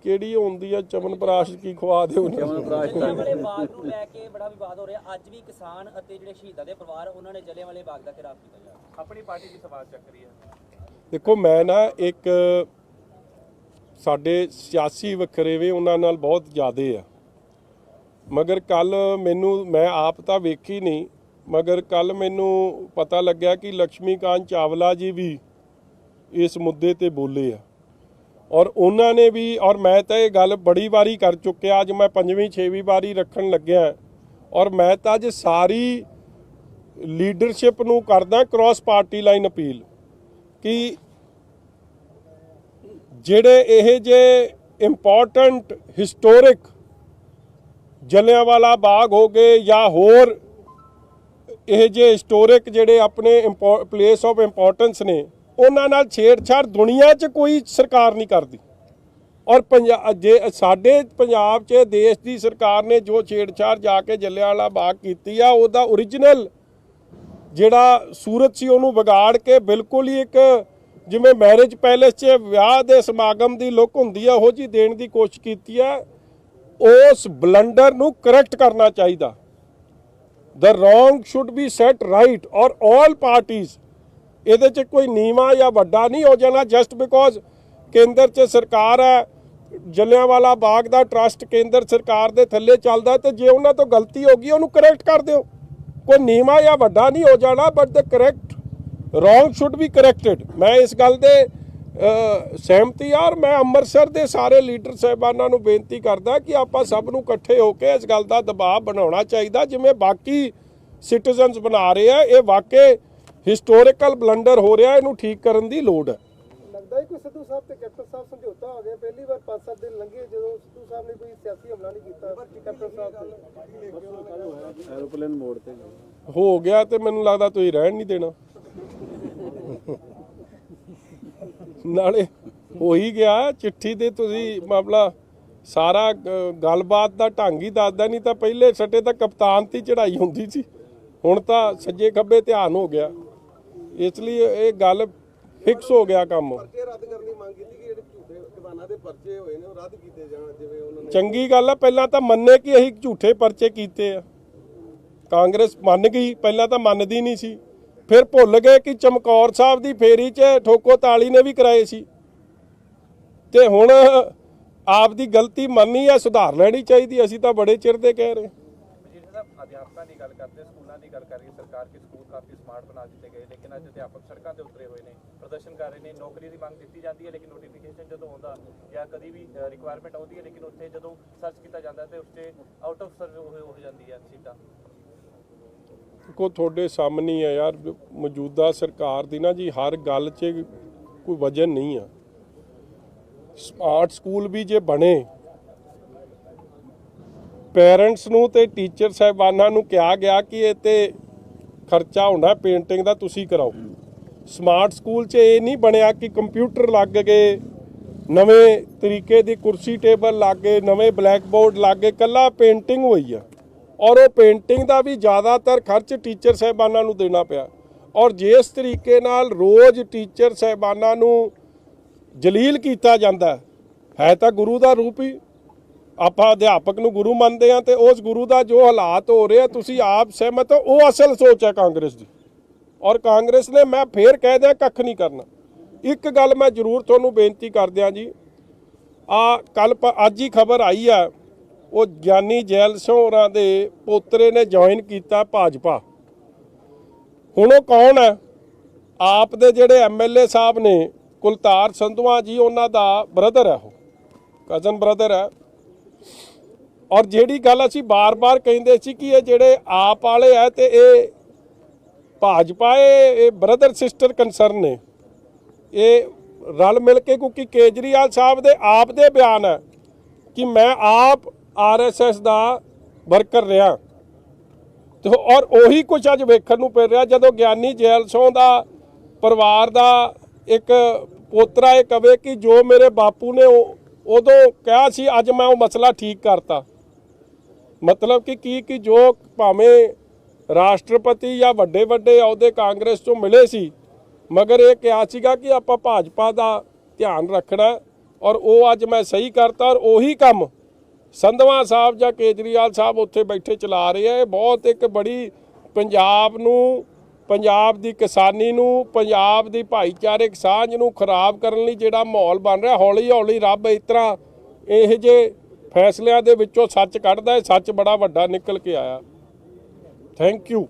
ਕਿਹੜੀ ਹੁੰਦੀ ਆ ਚਮਨਪ੍ਰਾਸ਼ ਕੀ ਖਵਾ ਦਿਓ ਉਹਨਾਂ ਨੂੰ। ਜਲਿਆਂਵਾਲੇ ਬਾਗ ਨੂੰ ਲੈ ਕੇ ਬੜਾ ਵਿਵਾਦ ਹੋ ਰਿਹਾ। ਅੱਜ ਵੀ ਕਿਸਾਨ ਅਤੇ ਜਿਹੜੇ ਸ਼ਹੀਦਾਂ ਦੇ ਪਰਿਵਾਰ ਉਹਨਾਂ ਨੇ ਜਲਿਆਂਵਾਲੇ ਬਾਗ ਦਾ ਘਿਰਾਵ ਕੀਤਾ ਜਾ ਰਿਹਾ। ਆਪਣੀ ਪਾਰਟੀ ਦੀ ਸਵਾਲ ਚੱਕ ਰਹੀ ਹੈ। ਦੇਖੋ ਮੈਂ ਨਾ ਇੱਕ ਸਾਡੇ ਸਿਆਸੀ ਵਖਰੇਵੇਂ ਉਹਨਾਂ ਨਾਲ ਬਹੁਤ ਜ਼ਿਆਦੇ ਆ, ਮਗਰ ਕੱਲ ਮੈਂ ਆਪ ਤਾਂ ਵੇਖੀ ਨਹੀਂ, ਮਗਰ ਕੱਲ ਮੈਨੂੰ ਪਤਾ ਲੱਗਿਆ ਕਿ ਲక్ష్ਮੀਕਾਂਤ ਚਾਵਲਾ ਜੀ ਵੀ ਇਸ ਮੁੱਦੇ ਤੇ ਬੋਲੇ ਆ ਔਰ ਉਹਨਾਂ ਨੇ ਵੀ, ਔਰ ਮੈਂ ਤਾਂ ਇਹ ਗੱਲ ਬੜੀ ਵਾਰੀ ਕਰ ਚੁੱਕਿਆ, ਅੱਜ ਮੈਂ 5ਵੀਂ 6ਵੀਂ ਵਾਰੀ ਰੱਖਣ ਲੱਗਿਆ ਔਰ ਮੈਂ ਤਾਂ ਅੱਜ ਸਾਰੀ ਲੀਡਰਸ਼ਿਪ ਨੂੰ ਕਰਦਾ ਕ੍ਰਾਸ ਪਾਰਟੀ ਲਾਈਨ ਅਪੀਲ ਕਿ ਜਿਹੜੇ ਇਹ ਜੇ ਇੰਪੋਰਟੈਂਟ ਹਿਸਟੋਰਿਕ ਜਲਿਆਂਵਾਲਾ ਬਾਗ ਹੋ ਗਏ ਜਾਂ ਹੋਰ ਇਹ ਜੇ ਹਿਸਟੋਰਿਕ ਜਿਹੜੇ ਆਪਣੇ ਪਲੇਸ ਆਫ ਇੰਪੋਰਟੈਂਸ ਨੇ, ਉਹਨਾਂ ਨਾਲ ਛੇੜਛਾੜ ਦੁਨੀਆ 'ਚ ਕੋਈ ਸਰਕਾਰ ਨਹੀਂ ਕਰਦੀ। ਔਰ ਜੇ ਸਾਡੇ ਪੰਜਾਬ 'ਚ ਦੇਸ਼ ਦੀ ਸਰਕਾਰ ਨੇ ਜੋ ਛੇੜਛਾੜ ਜਾ ਕੇ ਜਲਿਆਂਵਾਲਾ ਬਾਗ ਕੀਤੀ ਆ, ਉਹਦਾ ਓਰੀਜਨਲ ਜਿਹੜਾ ਸੂਰਤ ਸੀ ਉਹਨੂੰ ਵਿਗਾੜ ਕੇ ਬਿਲਕੁਲ ਹੀ ਇੱਕ ਜਿਵੇਂ ਮੈਰਿਜ ਪੈਲੇਸ 'ਚ ਵਿਆਹ ਦੇ ਸਮਾਗਮ ਦੀ ਲੁੱਕ ਹੁੰਦੀ ਆ ਉਹੋ ਜਿਹੀ ਦੇਣ ਦੀ ਕੋਸ਼ਿਸ਼ ਕੀਤੀ ਆ। ਉਸ ਬਲੰਡਰ ਨੂੰ ਕਰੈਕਟ ਕਰਨਾ ਚਾਹੀਦਾ। The wrong should be set right ਔਰ ਆਲ ਪਾਰਟੀਜ਼। ਇਹਦੇ 'ਚ ਕੋਈ ਨੀਵਾਂ ਜਾਂ ਵੱਡਾ ਨਹੀਂ ਹੋ ਜਾਣਾ ਜਸਟ ਬਿਕੋਜ਼ ਕੇਂਦਰ 'ਚ ਸਰਕਾਰ ਹੈ। ਜਲਿਆਂਵਾਲਾ ਬਾਗ ਦਾ ਟਰਸਟ ਕੇਂਦਰ ਸਰਕਾਰ ਦੇ ਥੱਲੇ ਚੱਲਦਾ ਤੇ ਜੇ ਉਹਨਾਂ ਤੋਂ ਗਲਤੀ ਹੋ ਗਈ ਉਹਨੂੰ ਕਰੈਕਟ ਕਰ ਦਿਓ। ਕੋਈ ਨੀਵਾਂ ਜਾਂ ਵੱਡਾ ਨਹੀਂ ਹੋ ਜਾਣਾ, but the correct wrong should be corrected. ਮੈਂ ਇਸ ਗੱਲ ਦੇ ਸਹਿਮਤੀ ਔਰ ਮੈਂ ਅੰਮ੍ਰਿਤਸਰ ਦੇ ਸਾਰੇ ਲੀਡਰ ਸਾਹਿਬਾਨਾਂ ਨੂੰ ਬੇਨਤੀ ਕਰਦਾ ਕਿ ਆਪਾਂ ਸਭ ਨੂੰ ਇਕੱਠੇ ਹੋ ਕੇ ਇਸ ਗੱਲ ਦਾ ਦਬਾਅ ਬਣਾਉਣਾ ਚਾਹੀਦਾ ਜਿਵੇਂ ਬਾਕੀ ਸਿਟੀਜ਼ਨਸ ਬਣਾ ਰਹੇ ਆ। ਇਹ ਵਾਕਈ ਹਿਸਟੋਰੀਕਲ ਬਲੰਡਰ ਹੋ ਰਿਹਾ, ਇਹਨੂੰ ਠੀਕ ਕਰਨ ਦੀ ਲੋੜ ਹੈ। ਲੱਗਦਾ ਹੈ ਕਿ ਸਿੱਧੂ ਸਾਹਿਬ ਤੇ ਕੈਪਟਨ ਸਾਹਿਬ ਸਮਝੌਤਾ ਹੋ ਗਿਆ। ਪਹਿਲੀ ਵਾਰ 5-7 ਦਿਨ ਲੰਘੇ ਜਦੋਂ ਸਿੱਧੂ ਸਾਹਿਬ ਨੇ ਕੋਈ ਸਿਆਸੀ ਹਮਲਾ ਨਹੀਂ ਕੀਤਾ ਕੈਪਟਨ ਸਾਹਿਬ ਤੇ। ਐਰੋਪਲੇਨ ਮੋੜ ਤੇ ਹੋ ਗਿਆ ਤੇ ਮੈਨੂੰ ਲੱਗਦਾ ਤੁਸੀਂ ਰਹਿਣ ਨਹੀਂ ਦੇਣਾ। ਨਾਲੇ ਹੋ ਹੀ ਗਿਆ, ਚਿੱਠੀ ਦੇ ਤੁਸੀਂ ਮਾਮਲਾ ਸਾਰਾ ਗੱਲਬਾਤ ਦਾ ਢੰਗ ਹੀ ਦੱਸਦਾ, ਨਹੀਂ ਤਾਂ ਪਹਿਲੇ ਸੱਟੇ ਤਾਂ ਕਪਤਾਨ ਤੇ ਚੜਾਈ ਹੁੰਦੀ ਸੀ, ਹੁਣ ਤਾਂ ਸੱਜੇ ਖੱਬੇ ਧਿਆਨ ਹੋ ਗਿਆ। ਇਸ ਲਈ ਇਹ ਗੱਲ ਫਿਕਸ ਹੋ ਗਿਆ ਕੰਮ। ਪਰਚੇ ਰੱਦ ਕਰਨ ਦੀ ਮੰਗ ਕੀਤੀ ਕਿ ਜਿਹੜੇ ਝੂਠੇ ਕਿਸਾਨਾਂ ਦੇ ਪਰਚੇ ਹੋਏ ਨੇ ਉਹ ਰੱਦ ਕੀਤੇ ਜਾਣ, ਜਿਵੇਂ ਉਹਨਾਂ ਨੇ। ਚੰਗੀ ਗੱਲ ਆ, ਪਹਿਲਾਂ ਤਾਂ ਮੰਨੇ ਕਿ ਅਸੀਂ ਝੂਠੇ ਪਰਚੇ ਕੀਤੇ ਆ। ਕਾਂਗਰਸ ਮੰਨ ਗਈ, ਪਹਿਲਾਂ ਤਾਂ ਮੰਨਦੀ ਨਹੀਂ ਸੀ, ਫਿਰ ਭੁੱਲ ਗਏ ਕਿ ਚਮਕੌਰ ਸਾਹਿਬ ਦੀ ਫੇਰੀ 'ਚ ਠੋਕੋ ਤਾਲੀ ਨੇ ਵੀ ਕਰਾਏ ਸੀ ਤੇ ਹੁਣ ਆਪ ਦੀ ਗਲਤੀ ਮੰਨੀ ਆ, ਸੁਧਾਰ ਲੈਣੀ ਚਾਹੀਦੀ। ਅਸੀਂ ਤਾਂ ਬੜੇ ਚਿਰ ਦੇ ਕਹਿ ਰਹੇ। ਵਜ਼ੀਰ ਸਾਹਿਬ ਅਧਿਆਪਕਾਂ ਦੀ ਗੱਲ ਕਰਦੇ, ਸਕੂਲਾਂ ਦੀ ਗੱਲ ਕਰ ਰਹੀ ਸਰਕਾਰ ਕਿ ਸਕੂਲ ਕਾਫੀ ਸਮਾਰਟ ਬਣਾ ਦਿੱਤੇ ਗਏ, ਲੇਕਿਨ ਅੱਜ ਅਧਿਆਪਕ ਸੜਕਾਂ ਤੇ ਉਤਰੇ ਹੋਏ ਨੇ, ਪ੍ਰਦਰਸ਼ਨ ਕਰ ਰਹੇ ਨੇ। ਨੌਕਰੀ ਦੀ ਮੰਗ ਦਿੱਤੀ ਜਾਂਦੀ ਹੈ ਲੇਕਿਨ ਨੋਟੀਫਿਕੇਸ਼ਨ ਜਦੋਂ ਆਉਂਦਾ ਜਾਂ ਕਦੀ ਵੀ ਰਿਕੁਆਇਰਮੈਂਟ ਆਉਂਦੀ ਹੈ ਲੇਕਿਨ ਉੱਥੇ ਜਦੋਂ ਸਰਚ ਕੀਤਾ ਜਾਂਦਾ ਤੇ ਉੱਥੇ ਆਊਟ ਆਫ ਸਰਵ ਹੋ ਜਾਂਦੀ ਹੈ ਸੀਟਾਂ। ਦੇਖੋ ਤੁਹਾਡੇ ਸਾਹਮਣੇ ਆ ਯਾਰ, ਮੌਜੂਦਾ ਸਰਕਾਰ ਦੀ ਨਾ ਜੀ ਹਰ ਗੱਲ 'ਚ ਕੋਈ ਵਜਨ ਨਹੀਂ ਆ। ਸਮਾਰਟ ਸਕੂਲ ਵੀ ਜੇ ਬਣੇ, ਪੇਰੈਂਟਸ ਨੂੰ ਤੇ ਟੀਚਰ ਸਾਹਿਬਾਨਾਂ ਨੂੰ ਕਿਹਾ ਗਿਆ ਕਿ ਇਹ ਤੇ ਖਰਚਾ ਹੁੰਦਾ ਪੇਂਟਿੰਗ ਦਾ, ਤੁਸੀਂ ਕਰਾਓ। ਸਮਾਰਟ ਸਕੂਲ 'ਚ ਇਹ ਨਹੀਂ ਬਣਿਆ ਕਿ ਕੰਪਿਊਟਰ ਲੱਗ ਗਏ, ਨਵੇਂ ਤਰੀਕੇ ਦੀ ਕੁਰਸੀ ਟੇਬਲ ਲੱਗ ਗਏ, ਨਵੇਂ ਬਲੈਕ ਬੋਰਡ ਲੱਗ ਗਏ, ਕੱਲਾ ਪੇਂਟਿੰਗ ਹੋਈ ਆ ਔਰ ਉਹ ਪੇਂਟਿੰਗ ਦਾ ਵੀ ਜ਼ਿਆਦਾਤਰ ਖਰਚ ਟੀਚਰ ਸਾਹਿਬਾਨਾਂ ਨੂੰ ਦੇਣਾ ਪਿਆ। ਔਰ ਜਿਸ ਤਰੀਕੇ ਨਾਲ ਰੋਜ਼ ਟੀਚਰ ਸਾਹਿਬਾਨਾਂ ਨੂੰ ਜਲੀਲ ਕੀਤਾ ਜਾਂਦਾ ਹੈ ਤਾਂ ਗੁਰੂ ਦਾ ਰੂਪ ਹੀ। ਆਪਾਂ ਅਧਿਆਪਕ ਨੂੰ ਗੁਰੂ ਮੰਨਦੇ ਆ ਤੇ ਉਸ ਗੁਰੂ ਦਾ ਜੋ ਹਾਲਾਤ ਹੋ ਰਹੇ ਆ ਤੁਸੀਂ ਆਪ ਸਹਿਮਤ ਹੋ, ਉਹ ਅਸਲ ਸੋਚ ਹੈ ਕਾਂਗਰਸ ਦੀ। ਔਰ ਕਾਂਗਰਸ ਨੇ, ਮੈਂ ਫੇਰ ਕਹਿ ਦਿਆਂ, ਕੱਖ ਨਹੀਂ ਕਰਨਾ। ਇੱਕ ਗੱਲ ਮੈਂ ਜ਼ਰੂਰ ਤੁਹਾਨੂੰ ਬੇਨਤੀ ਕਰਦਿਆਂ ਜੀ, ਅੱਜ ਹੀ ਖਬਰ ਆਈ ਆ, ਉਹ ਗਿਆਨੀ ਜੈਲ ਸਿੰਘ ਹੋਰਾਂ ਦੇ ਪੋਤਰੇ ਨੇ ਜੁਆਇਨ ਕੀਤਾ ਭਾਜਪਾ। ਹੁਣ ਉਹ ਕੌਣ ਹੈ? ਆਪ ਦੇ ਜਿਹੜੇ ਐਮਐਲਏ ਸਾਹਿਬ ਨੇ ਕੁਲਤਾਰ ਸੰਧਵਾ ਜੀ, ਉਹਨਾਂ ਦਾ ਬ੍ਰਦਰ ਹੈ, ਉਹ ਕਜ਼ਨ ਬ੍ਰਦਰ ਹੈ। ਔਰ ਜਿਹੜੀ ਗੱਲ ਅਸੀਂ ਬਾਰ-ਬਾਰ ਕਹਿੰਦੇ ਸੀ ਕਿ ਇਹ ਜਿਹੜੇ ਆਪ ਵਾਲੇ ਹੈ ਤੇ ਇਹ ਭਾਜਪਾ, ਇਹ ਬ੍ਰਦਰ ਸਿਸਟਰ ਕੰਸਰਨ ਨੇ, ਇਹ ਰਲ ਮਿਲ ਕੇ, ਕਿਉਂਕਿ ਕੇਜਰੀਵਾਲ ਸਾਹਿਬ ਦੇ ਆਪ ਦੇ ਬਿਆਨ ਹੈ ਕਿ ਮੈਂ ਆਪ ਆਰਐਸਐਸ ਦਾ ਵਰਕਰ ਰਿਹਾ ਤੇ ਔਰ ਉਹੀ ਕੁਝ ਅੱਜ ਵੇਖਣ ਨੂੰ ਮਿਲ ਰਿਹਾ ਜਦੋਂ ਗਿਆਨੀ ਜੈਲ ਸਿੰਘ ਦਾ ਪਰਿਵਾਰ ਦਾ ਇੱਕ ਪੋਤਰਾ ਇਹ ਕਵੇ ਕਿ ਜੋ ਮੇਰੇ ਬਾਪੂ ਨੇ ਉਦੋਂ ਕਿਹਾ ਸੀ, ਅੱਜ ਮੈਂ ਉਹ ਮਸਲਾ ਠੀਕ ਕਰਤਾ। ਮਤਲਬ ਕਿ ਜੋ ਭਾਵੇਂ ਰਾਸ਼ਟਰਪਤੀ ਜਾਂ ਵੱਡੇ ਵੱਡੇ ਅਹੁਦੇ ਕਾਂਗਰਸ ਤੋਂ ਮਿਲੇ ਸੀ, ਮਗਰ ਇਹ ਕਿਹਾ ਸੀਗਾ ਕਿ ਆਪਾਂ ਭਾਜਪਾ ਦਾ ਧਿਆਨ ਰੱਖਣਾ, ਔਰ ਉਹ ਅੱਜ ਮੈਂ ਸਹੀ ਕਰਤਾ। ਔਰ ਉਹੀ ਕੰਮ ਸੰਧਵਾ ਸਾਹਿਬ ਜਾਂ ਕੇਜਰੀਵਾਲ ਸਾਹਿਬ ਉੱਥੇ ਬੈਠੇ ਚਲਾ ਰਹੇ ਆ। ਇਹ ਬਹੁਤ ਇੱਕ ਬੜੀ ਪੰਜਾਬ ਨੂੰ, ਪੰਜਾਬ ਦੀ ਕਿਸਾਨੀ ਨੂੰ, ਪੰਜਾਬ ਦੀ ਭਾਈਚਾਰਕ ਸਾਂਝ ਨੂੰ ਖਰਾਬ ਕਰਨ ਲਈ ਜਿਹੜਾ ਮਾਹੌਲ ਬਣ ਰਿਹਾ, ਹੌਲੀ ਹੌਲੀ ਰੱਬ ਇਸ ਤਰ੍ਹਾਂ ਇਹ ਜਿਹੇ ਫੈਸਲਿਆਂ ਦੇ ਵਿੱਚੋਂ ਸੱਚ ਕੱਢਦਾ ਹੈ। ਸੱਚ ਬੜਾ ਵੱਡਾ ਨਿਕਲ ਕੇ ਆਇਆ। Thank you.